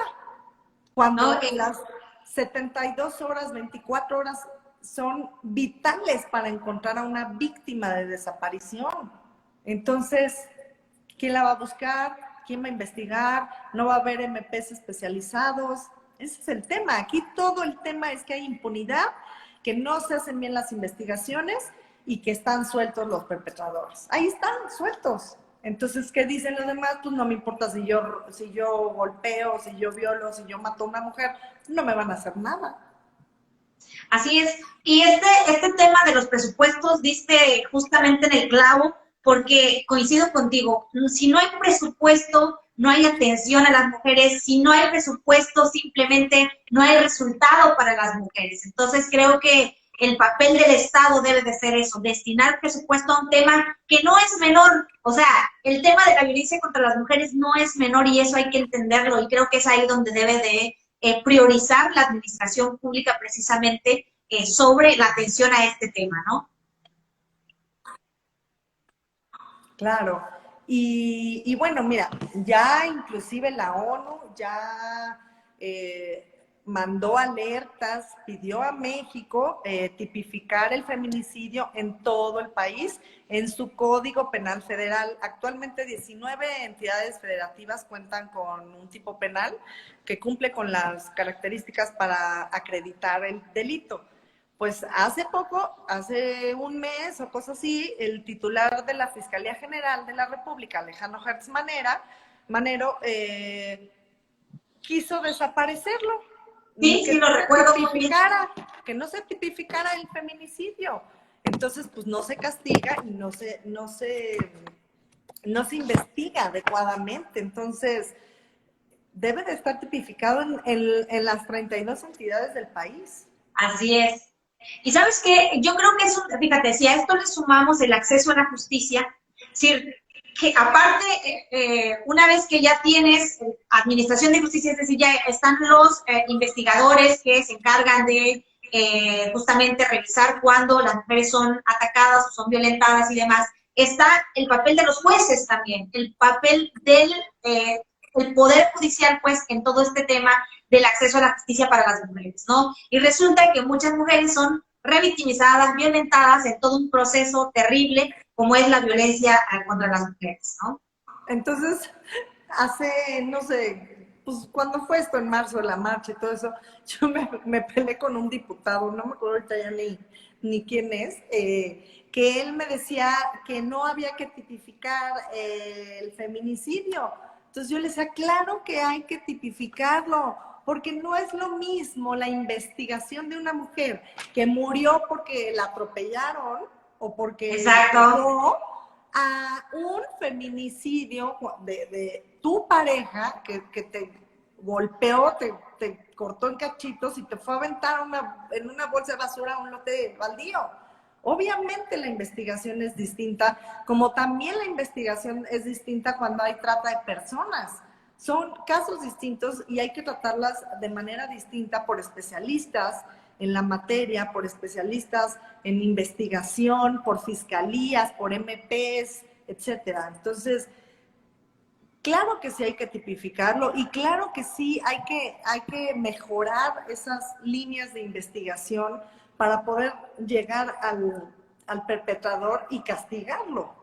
S3: Cuando las 72 horas, 24 horas son vitales para encontrar a una víctima de desaparición. Entonces, ¿quién la va a buscar? ¿Quién va a investigar? ¿No va a haber MPs especializados? Ese es el tema. Aquí todo el tema es que hay impunidad, que no se hacen bien las investigaciones y que están sueltos los perpetradores. Ahí están, sueltos. Entonces, ¿qué dicen los demás? Pues no me importa si yo golpeo, si yo violo, si yo mato a una mujer, no me van a hacer nada.
S2: Así es. Y este tema de los presupuestos diste justamente en el clavo, porque coincido contigo, si no hay presupuesto, no hay atención a las mujeres, si no hay presupuesto, simplemente no hay resultado para las mujeres. Entonces creo que el papel del Estado debe de ser eso, destinar presupuesto a un tema que no es menor. O sea, el tema de la violencia contra las mujeres no es menor y eso hay que entenderlo, y creo que es ahí donde debe de priorizar la administración pública precisamente sobre la atención a este tema, ¿no?
S3: Claro. Y bueno, mira, ya inclusive la ONU ya mandó alertas, pidió a México tipificar el feminicidio en todo el país, en su Código Penal Federal. Actualmente 19 entidades federativas cuentan con un tipo penal que cumple con las características para acreditar el delito. Pues hace un mes o cosas así, el titular de la Fiscalía General de la República, Alejandro Gertz Manero, quiso desaparecerlo.
S2: Sí, lo recuerdo.
S3: Que no se tipificara el feminicidio. Entonces, pues no se castiga y no se investiga adecuadamente. Entonces, debe de estar tipificado en las 32 entidades del país.
S2: Así es. Y ¿sabes qué? Yo creo que eso, fíjate, si a esto le sumamos el acceso a la justicia, es decir, que aparte, una vez que ya tienes administración de justicia, es decir, ya están los investigadores que se encargan de justamente revisar cuando las mujeres son atacadas o son violentadas y demás, está el papel de los jueces también, el papel del el Poder Judicial, pues, en todo este tema del acceso a la justicia para las mujeres, ¿no? Y resulta que muchas mujeres son revictimizadas, violentadas en todo un proceso terrible como es la violencia contra las mujeres, ¿no?
S3: Entonces, hace, no sé, pues cuando fue esto en marzo, la marcha y todo eso, yo me peleé con un diputado, no me acuerdo ahorita ya ni quién es, que él me decía que no había que tipificar el feminicidio. Entonces yo le decía, claro que hay que tipificarlo, porque no es lo mismo la investigación de una mujer que murió porque la atropellaron o porque
S2: Exacto.
S3: a un feminicidio de tu pareja que te golpeó, te cortó en cachitos y te fue a aventar en una bolsa de basura a un lote baldío. Obviamente la investigación es distinta, como también la investigación es distinta cuando hay trata de personas. Son casos distintos y hay que tratarlas de manera distinta por especialistas en la materia, por especialistas en investigación, por fiscalías, por MPs, etcétera. Entonces, claro que sí hay que tipificarlo y claro que sí hay que mejorar esas líneas de investigación para poder llegar al perpetrador y castigarlo,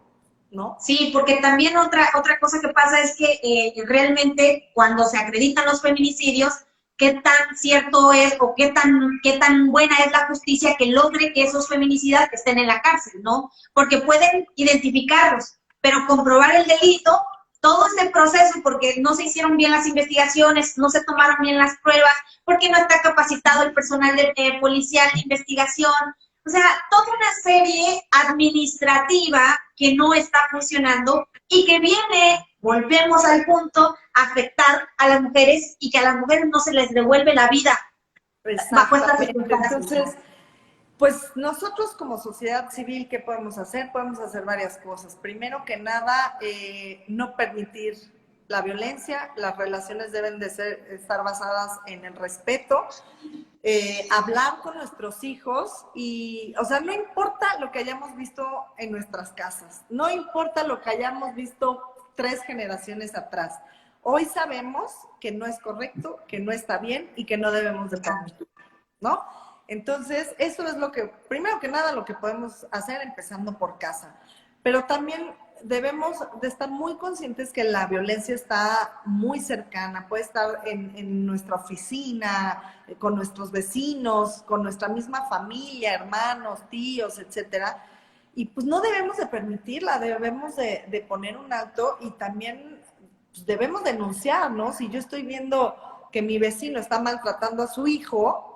S3: ¿no?
S2: Sí, porque también otra cosa que pasa es que realmente cuando se acreditan los feminicidios, qué tan cierto es o qué tan buena es la justicia que logre que esos feminicidas estén en la cárcel, ¿no? Porque pueden identificarlos, pero comprobar el delito, todo ese proceso, porque no se hicieron bien las investigaciones, no se tomaron bien las pruebas, porque no está capacitado el personal policial de investigación, o sea, toda una serie administrativa que no está funcionando y que viene, volvemos al punto, a afectar a las mujeres y que a las mujeres no se les devuelve la vida bajo estas circunstancias.
S3: Entonces, pues nosotros como sociedad civil, ¿qué podemos hacer? Podemos hacer varias cosas. Primero que nada, no permitir la violencia, las relaciones deben de estar basadas en el respeto, hablar con nuestros hijos y, o sea, no importa lo que hayamos visto en nuestras casas, no importa lo que hayamos visto 3 generaciones atrás. Hoy sabemos que no es correcto, que no está bien y que no debemos de permitir, ¿no? Entonces, eso es lo que, primero que nada, lo que podemos hacer empezando por casa. Pero también debemos de estar muy conscientes que la violencia está muy cercana, puede estar en nuestra oficina, con nuestros vecinos, con nuestra misma familia, hermanos, tíos, etcétera. Y pues no debemos de permitirla, debemos de poner un alto y también pues, debemos denunciar, ¿no? Si yo estoy viendo que mi vecino está maltratando a su hijo,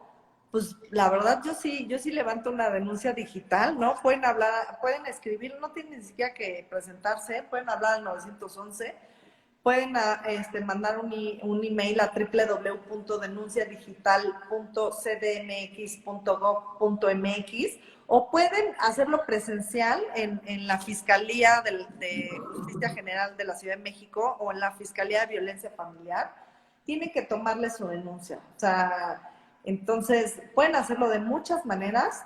S3: pues la verdad yo sí levanto una denuncia digital, ¿no? Pueden hablar, pueden escribir, no tienen ni siquiera que presentarse, pueden hablar al 911, pueden mandar un email a www.denunciadigital.cdmx.gov.mx o pueden hacerlo presencial en la Fiscalía de Justicia General de la Ciudad de México o en la Fiscalía de Violencia Familiar. Tienen que tomarle su denuncia, o sea, entonces pueden hacerlo de muchas maneras,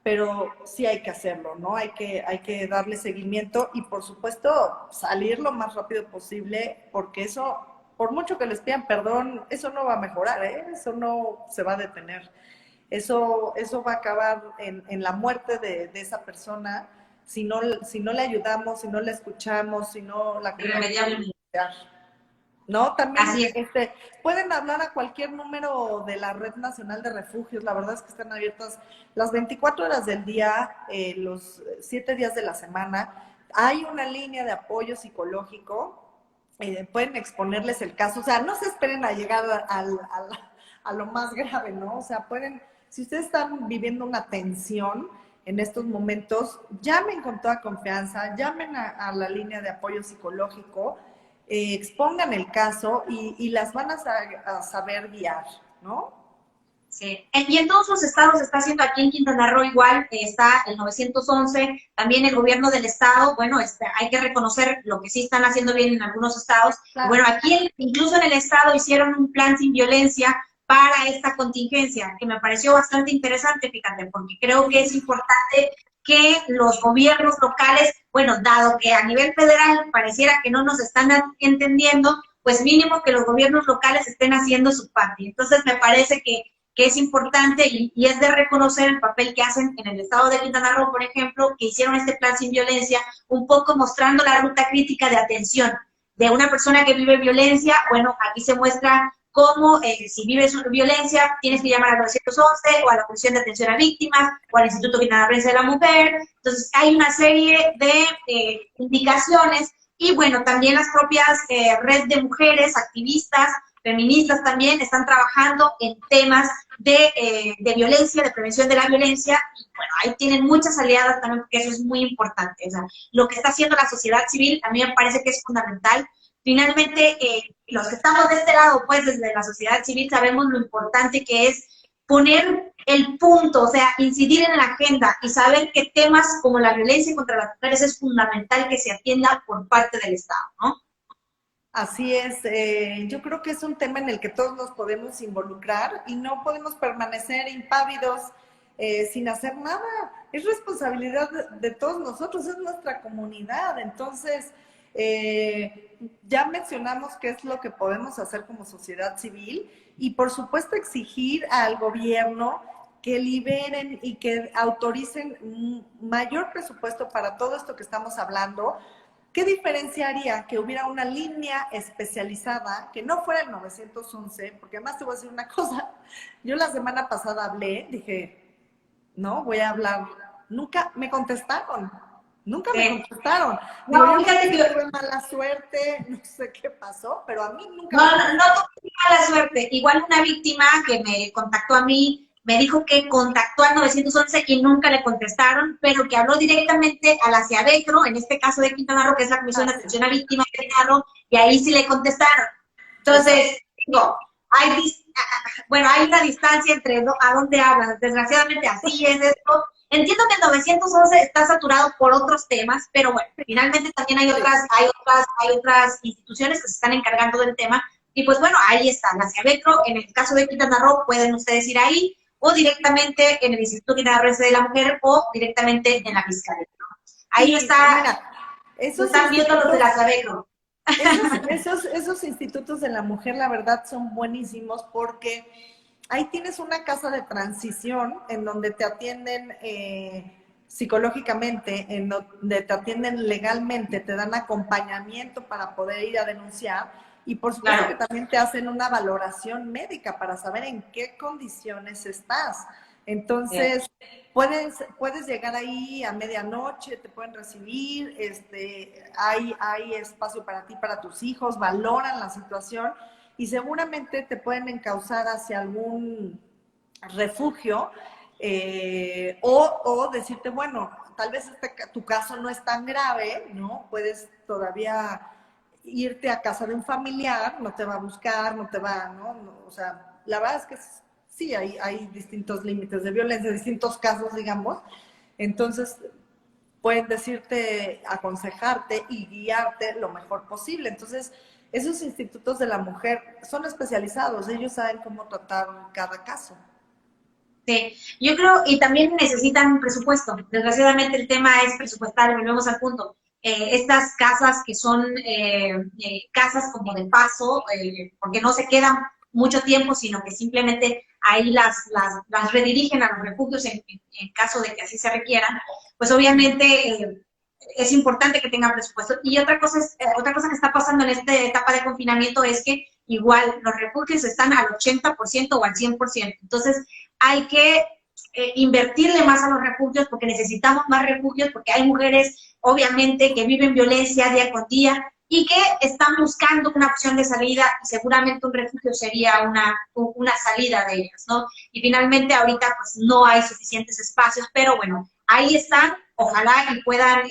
S3: pero sí hay que hacerlo, ¿no? Hay que darle seguimiento y por supuesto salir lo más rápido posible, porque eso, por mucho que les pidan perdón, eso no va a mejorar, ¿eh? Eso no se va a detener. Eso va a acabar en la muerte de esa persona si no le ayudamos, si no la escuchamos, si no la queremos ayudar. ¿No? También pueden hablar a cualquier número de la Red Nacional de Refugios, la verdad es que están abiertas las 24 horas del día, los 7 días de la semana. Hay una línea de apoyo psicológico, pueden exponerles el caso, o sea, no se esperen a llegar a lo más grave, ¿no? O sea, pueden, si ustedes están viviendo una tensión en estos momentos, llamen con toda confianza, llamen a la línea de apoyo psicológico, expongan el caso y las van a saber guiar, ¿no?
S2: Sí, y en todos los estados se está haciendo, aquí en Quintana Roo igual, está el 911, también el gobierno del estado, bueno, hay que reconocer lo que sí están haciendo bien en algunos estados. Claro. Bueno, aquí incluso en el estado hicieron un plan sin violencia para esta contingencia, que me pareció bastante interesante, fíjate, porque creo que es importante que los gobiernos locales, bueno, dado que a nivel federal pareciera que no nos están entendiendo, pues mínimo que los gobiernos locales estén haciendo su parte. Entonces me parece que es importante y es de reconocer el papel que hacen en el estado de Quintana Roo, por ejemplo, que hicieron este plan sin violencia, un poco mostrando la ruta crítica de atención de una persona que vive violencia. Bueno, aquí se muestra cómo si vives violencia tienes que llamar al 911 o a la Comisión de Atención a Víctimas o al Instituto Quintanarroense de la Mujer. Entonces hay una serie de indicaciones y bueno, también las propias redes de mujeres activistas feministas también están trabajando en temas de violencia, de prevención de la violencia, y bueno, ahí tienen muchas aliadas también, porque eso es muy importante. O sea, lo que está haciendo la sociedad civil a mí me parece que es fundamental. Finalmente, los que estamos de este lado, pues desde la sociedad civil, sabemos lo importante que es poner el punto, o sea, incidir en la agenda y saber que temas como la violencia contra las mujeres es fundamental que se atienda por parte del Estado, ¿no?
S3: Así es, yo creo que es un tema en el que todos nos podemos involucrar y no podemos permanecer impávidos sin hacer nada. Es responsabilidad de todos nosotros, es nuestra comunidad. Entonces, ya mencionamos qué es lo que podemos hacer como sociedad civil y, por supuesto, exigir al gobierno que liberen y que autoricen un mayor presupuesto para todo esto que estamos hablando. ¿Qué diferenciaría que hubiera una línea especializada, que no fuera el 911? Porque además te voy a decir una cosa, yo la semana pasada hablé, dije, no, voy a hablar, nunca me contestaron, nunca me contestaron.
S2: No,
S3: Digo, yo
S2: fíjate
S3: no
S2: que
S3: tuve mala suerte, no sé qué pasó, pero a mí nunca
S2: no,
S3: me
S2: no, no tuve mala suerte. Igual una víctima que me contactó a mí me dijo que contactó al 911 y nunca le contestaron, pero que habló directamente a la CIADECRO, en este caso de Quintana Roo, que es la Comisión de Atención a Víctimas de Quintana Roo, y ahí sí le contestaron. Entonces, digo, hay una distancia entre a dónde hablas. Desgraciadamente así es esto. Entiendo que el 911 está saturado por otros temas, pero bueno, finalmente también hay otras instituciones que se están encargando del tema. Y pues bueno, ahí está, la CIADECRO, en el caso de Quintana Roo, pueden ustedes ir ahí, o directamente en el Instituto Quintanarroense de la Mujer, o directamente en la Fiscalía, ¿no? Ahí está, están viendo los de la CIADECRO.
S3: Esos institutos de la mujer, la verdad, son buenísimos porque ahí tienes una casa de transición en donde te atienden psicológicamente, en donde te atienden legalmente, te dan acompañamiento para poder ir a denunciar y por supuesto que también te hacen una valoración médica para saber en qué condiciones estás. Entonces, puedes llegar ahí a medianoche, te pueden recibir, hay espacio para ti, para tus hijos, valoran la situación y seguramente te pueden encauzar hacia algún refugio o decirte, bueno, tal vez tu caso no es tan grave, ¿no? Puedes todavía irte a casa de un familiar, no te va a buscar, no te va, ¿no? O sea, la verdad es que sí, hay distintos límites de violencia, distintos casos, digamos. Entonces, pueden decirte, aconsejarte y guiarte lo mejor posible. Entonces, esos institutos de la mujer son especializados, ellos saben cómo tratar cada caso.
S2: Sí, yo creo, y también necesitan presupuesto. Desgraciadamente el tema es presupuestario, volvemos al punto. Estas casas que son casas como de paso, porque no se quedan mucho tiempo, sino que simplemente ahí las redirigen a los refugios en caso de que así se requieran, pues obviamente es importante que tengan presupuesto. Y otra cosa que está pasando en esta etapa de confinamiento es que igual los refugios están al 80% o al 100%. Entonces, hay que invertirle más a los refugios porque necesitamos más refugios, porque hay mujeres, obviamente, que viven violencia día con día y que están buscando una opción de salida y seguramente un refugio sería una salida de ellas, ¿no? Y finalmente ahorita pues no hay suficientes espacios, pero bueno, ahí están, ojalá y puedan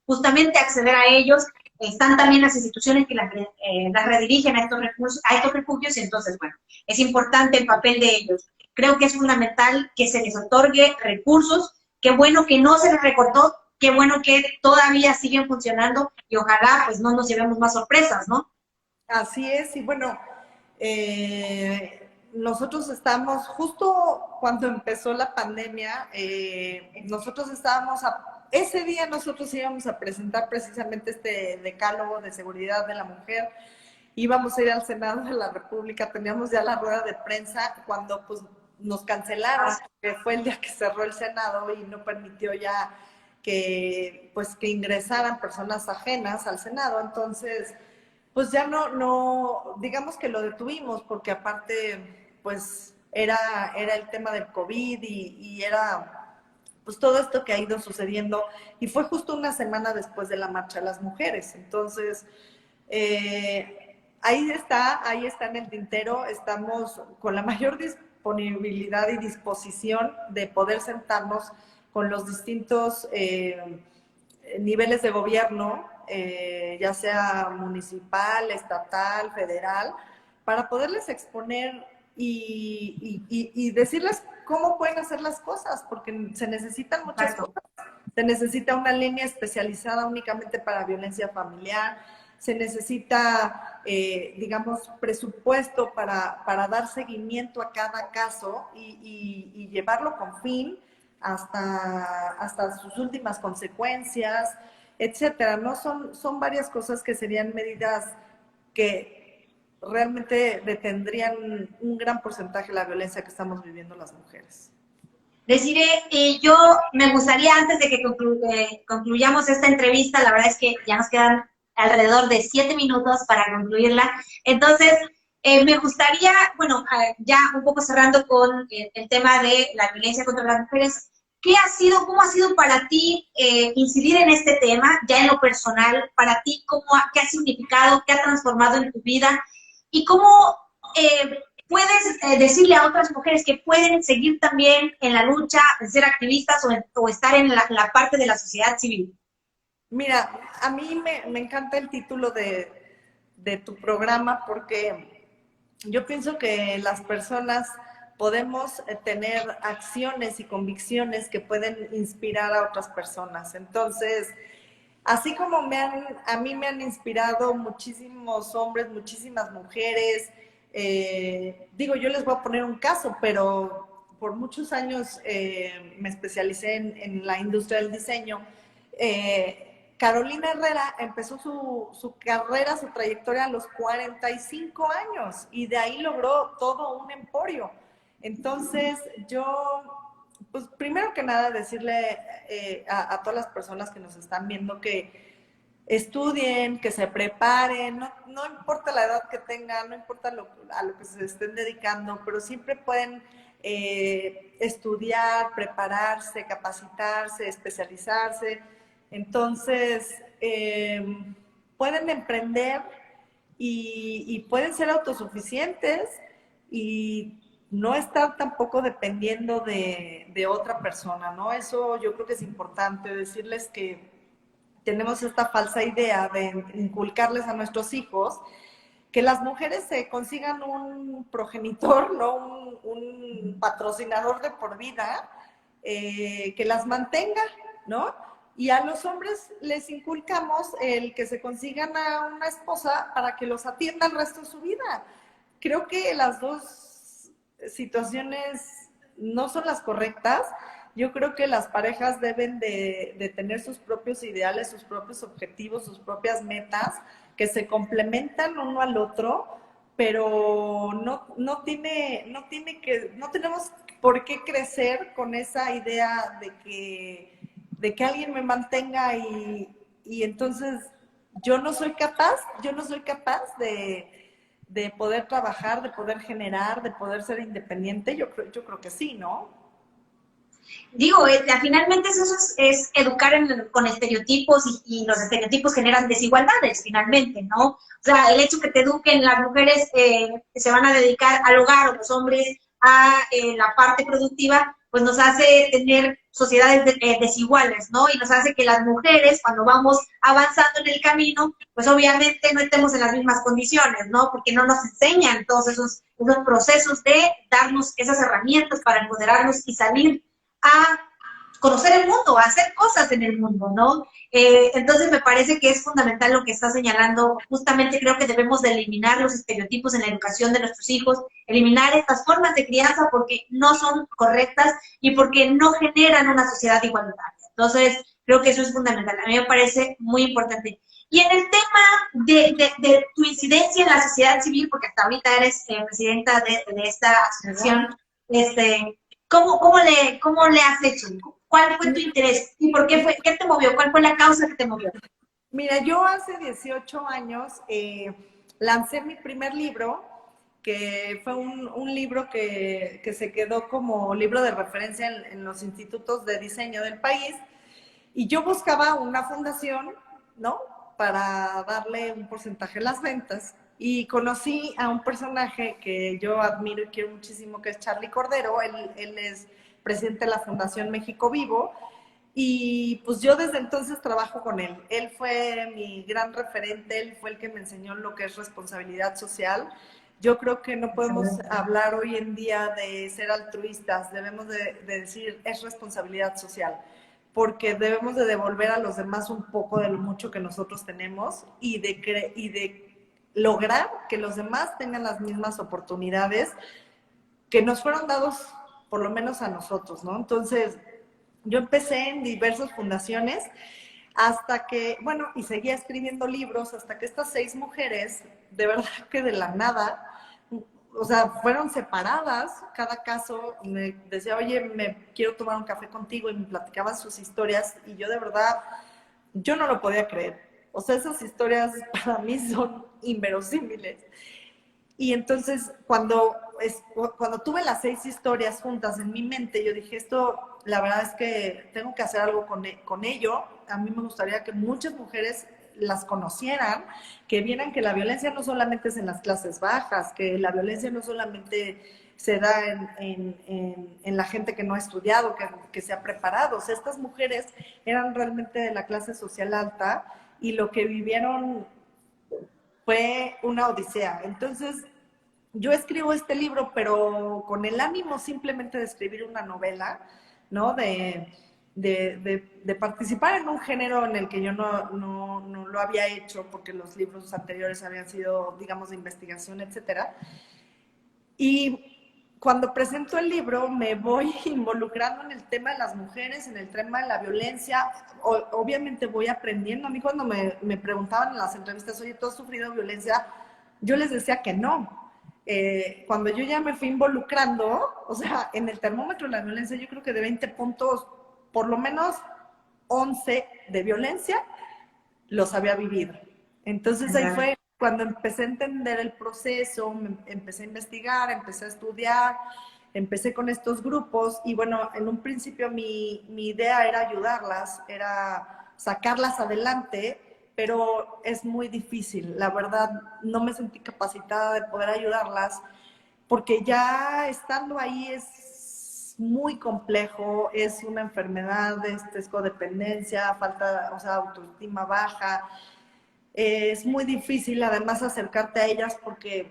S2: justamente acceder a ellos. Están también las instituciones que las redirigen a estos refugios, y entonces, bueno, es importante el papel de ellos. Creo que es fundamental que se les otorgue recursos, qué bueno que no se les recortó, qué bueno que todavía siguen funcionando y ojalá pues no nos llevemos más sorpresas, ¿no?
S3: Así es, y bueno, nosotros estamos, justo cuando empezó la pandemia, nosotros ese día nosotros íbamos a presentar precisamente este decálogo de seguridad de la mujer, íbamos a ir al Senado de la República, teníamos ya la rueda de prensa cuando pues nos cancelaron, que fue el día que cerró el Senado y no permitió ya que ingresaran personas ajenas al Senado. Entonces, pues ya no, digamos que lo detuvimos porque aparte, pues era el tema del COVID y era pues todo esto que ha ido sucediendo y fue justo una semana después de la Marcha de las Mujeres. Entonces, ahí está en el tintero. Estamos con la mayor disponibilidad y disposición de poder sentarnos con los distintos niveles de gobierno, ya sea municipal, estatal, federal, para poderles exponer y decirles cómo pueden hacer las cosas, porque se necesitan muchas cosas. Se necesita una línea especializada únicamente para violencia familiar, se necesita, digamos, presupuesto para dar seguimiento a cada caso y llevarlo con fin hasta sus últimas consecuencias, etcétera, ¿no? Son varias cosas que serían medidas que realmente detendrían un gran porcentaje de la violencia que estamos viviendo las mujeres.
S2: Deciré, yo me gustaría, antes de que concluyamos esta entrevista, la verdad es que ya nos quedan alrededor de 7 minutos para concluirla. Entonces, me gustaría, bueno, ya un poco cerrando con el tema de la violencia contra las mujeres, cómo ha sido para ti incidir en este tema, ya en lo personal, para ti, qué ha significado, qué ha transformado en tu vida y cómo puedes decirle a otras mujeres que pueden seguir también en la lucha, ser activistas o estar en la parte de la sociedad civil?
S3: Mira, a mí me encanta el título de tu programa porque yo pienso que las personas podemos tener acciones y convicciones que pueden inspirar a otras personas. Entonces, así como a mí me han inspirado muchísimos hombres, muchísimas mujeres, digo, yo les voy a poner un caso, pero por muchos años me especialicé en la industria del diseño. Carolina Herrera empezó su carrera, su trayectoria a los 45 años y de ahí logró todo un emporio. Entonces, yo, pues primero que nada, decirle a todas las personas que nos están viendo que estudien, que se preparen, no importa la edad que tengan, no importa a lo que se estén dedicando, pero siempre pueden estudiar, prepararse, capacitarse, especializarse. Entonces, pueden emprender y pueden ser autosuficientes y no estar tampoco dependiendo de otra persona, ¿no? Eso yo creo que es importante, decirles que tenemos esta falsa idea de inculcarles a nuestros hijos que las mujeres se consigan un progenitor, ¿no? Un patrocinador de por vida que las mantenga, ¿no? Y a los hombres les inculcamos el que se consigan a una esposa para que los atienda el resto de su vida. Creo que las dos situaciones no son las correctas. Yo creo que las parejas deben de tener sus propios ideales, sus propios objetivos, sus propias metas, que se complementan uno al otro, pero no tenemos por qué crecer con esa idea de que alguien me mantenga y entonces yo no soy capaz de poder trabajar, de poder generar, de poder ser independiente. Yo creo que sí, ¿no?
S2: Digo, finalmente eso es educar con estereotipos y los estereotipos generan desigualdades, finalmente, ¿no? O sea, el hecho que te eduquen las mujeres que se van a dedicar al hogar o los hombres a la parte productiva, pues nos hace tener sociedades desiguales, ¿no? Y nos hace que las mujeres, cuando vamos avanzando en el camino, pues obviamente no estemos en las mismas condiciones, ¿no? Porque no nos enseñan todos esos procesos de darnos esas herramientas para empoderarnos y salir a conocer el mundo, a hacer cosas en el mundo, ¿no? Entonces me parece que es fundamental lo que está señalando. Justamente creo que debemos de eliminar los estereotipos en la educación de nuestros hijos, eliminar estas formas de crianza porque no son correctas y porque no generan una sociedad igualitaria. Entonces creo que eso es fundamental. A mí me parece muy importante. Y en el tema de tu incidencia en la sociedad civil, porque hasta ahorita eres presidenta de esta asociación, ¿cómo le has hecho? ¿Cuál fue tu interés? ¿Y por qué qué te movió? ¿Cuál fue la causa que te movió?
S3: Mira, yo hace 18 años lancé mi primer libro, que fue un libro que se quedó como libro de referencia en los institutos de diseño del país, y yo buscaba una fundación, ¿no?, para darle un porcentaje a las ventas, y conocí a un personaje que yo admiro y quiero muchísimo, que es Charlie Cordero. Él es presidente de la Fundación México Vivo, y pues yo desde entonces trabajo con él. Él fue mi gran referente, él fue el que me enseñó lo que es responsabilidad social. Yo creo que no podemos hablar hoy en día de ser altruistas, debemos de decir es responsabilidad social, porque debemos de devolver a los demás un poco de lo mucho que nosotros tenemos y de lograr que los demás tengan las mismas oportunidades que nos fueron dados por lo menos a nosotros, ¿no? Entonces, yo empecé en diversas fundaciones hasta que, bueno, y seguía escribiendo libros hasta que estas 6 mujeres, de verdad que de la nada, o sea, fueron separadas. Cada caso me decía, oye, me quiero tomar un café contigo, y me platicaban sus historias, y yo de verdad, yo no lo podía creer. O sea, esas historias para mí son inverosímiles. Y entonces, cuando tuve las 6 historias juntas en mi mente, yo dije, esto, la verdad es que tengo que hacer algo con ello. A mí me gustaría que muchas mujeres las conocieran, que vieran que la violencia no solamente es en las clases bajas, que la violencia no solamente se da en la gente que no ha estudiado, que se ha preparado. O sea, estas mujeres eran realmente de la clase social alta, y lo que vivieron fue una odisea. Entonces, yo escribo este libro, pero con el ánimo simplemente de escribir una novela, ¿no? De participar en un género en el que yo no lo había hecho, porque los libros anteriores habían sido, digamos, de investigación, etcétera. Y cuando presento el libro me voy involucrando en el tema de las mujeres, en el tema de la violencia. Obviamente voy aprendiendo. A mí cuando me preguntaban en las entrevistas, oye, ¿tú has sufrido violencia? Yo les decía que no. Cuando yo ya me fui involucrando, o sea, en el termómetro de la violencia, yo creo que de 20 puntos, por lo menos 11 de violencia los había vivido. Entonces ahí fue cuando empecé a entender el proceso, empecé a investigar, empecé a estudiar, empecé con estos grupos, y bueno, en un principio mi idea era ayudarlas, era sacarlas adelante, pero es muy difícil. La verdad, no me sentí capacitada de poder ayudarlas, porque ya estando ahí es muy complejo, es una enfermedad, es codependencia, falta, o sea, autoestima baja. Es muy difícil además acercarte a ellas, porque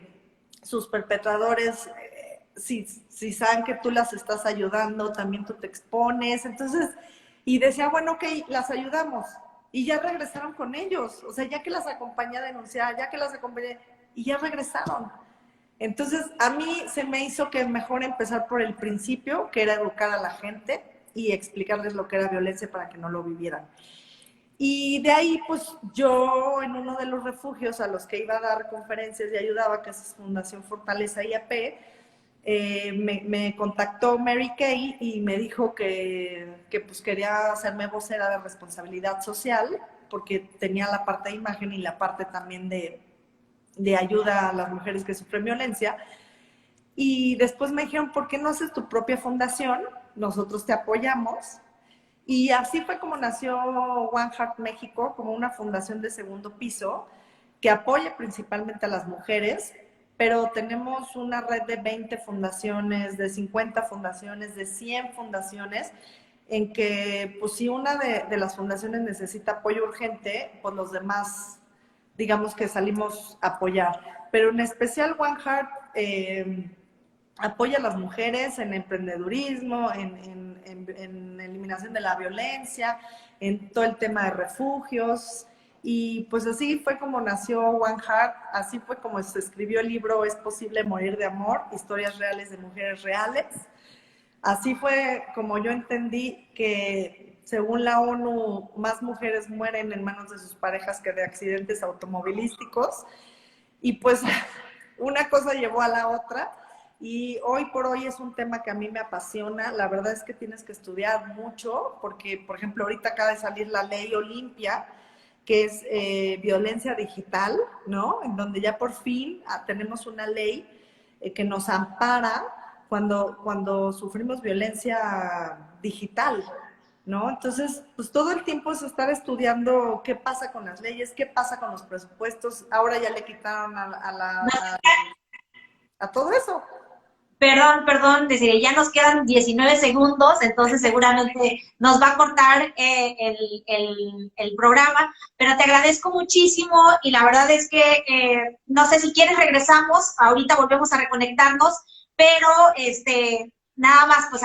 S3: sus perpetradores, si saben que tú las estás ayudando, también tú te expones. Entonces, y decía, bueno, ok, las ayudamos. Y ya regresaron con ellos. O sea, ya que las acompañé a denunciar, ya que las acompañé, y ya regresaron. Entonces, a mí se me hizo que mejor empezar por el principio, que era educar a la gente y explicarles lo que era violencia para que no lo vivieran. Y de ahí, pues yo en uno de los refugios a los que iba a dar conferencias y ayudaba, que es Fundación Fortaleza IAP, me contactó Mary Kay y me dijo que pues quería hacerme vocera de responsabilidad social, porque tenía la parte de imagen y la parte también de ayuda a las mujeres que sufren violencia. Y después me dijeron, ¿por qué no haces tu propia fundación? Nosotros te apoyamos. Y así fue como nació One Heart México, como una fundación de segundo piso que apoya principalmente a las mujeres, pero tenemos una red de 20 fundaciones, de 50 fundaciones, de 100 fundaciones, en que pues si una de las fundaciones necesita apoyo urgente, pues los demás, digamos que salimos a apoyar. Pero en especial One Heart apoya a las mujeres en emprendedurismo, en eliminación de la violencia, en todo el tema de refugios. Y pues así fue como nació One Heart, así fue como se escribió el libro Es posible morir de amor, historias reales de mujeres reales. Así fue como yo entendí que, según la ONU, más mujeres mueren en manos de sus parejas que de accidentes automovilísticos. Y pues una cosa llevó a la otra, y hoy por hoy es un tema que a mí me apasiona. La verdad es que tienes que estudiar mucho, porque, por ejemplo, ahorita acaba de salir la ley Olimpia, que es violencia digital, ¿no? En donde ya por fin tenemos una ley que nos ampara cuando sufrimos violencia digital. ¿no? Entonces, pues todo el tiempo es estar estudiando qué pasa con las leyes, qué pasa con los presupuestos. Ahora ya le quitaron a todo eso.
S2: Perdón, deciré, ya nos quedan 19 segundos, entonces seguramente nos va a cortar el programa, pero te agradezco muchísimo y la verdad es que no sé si quieres regresamos, ahorita volvemos a reconectarnos, pero nada más, pues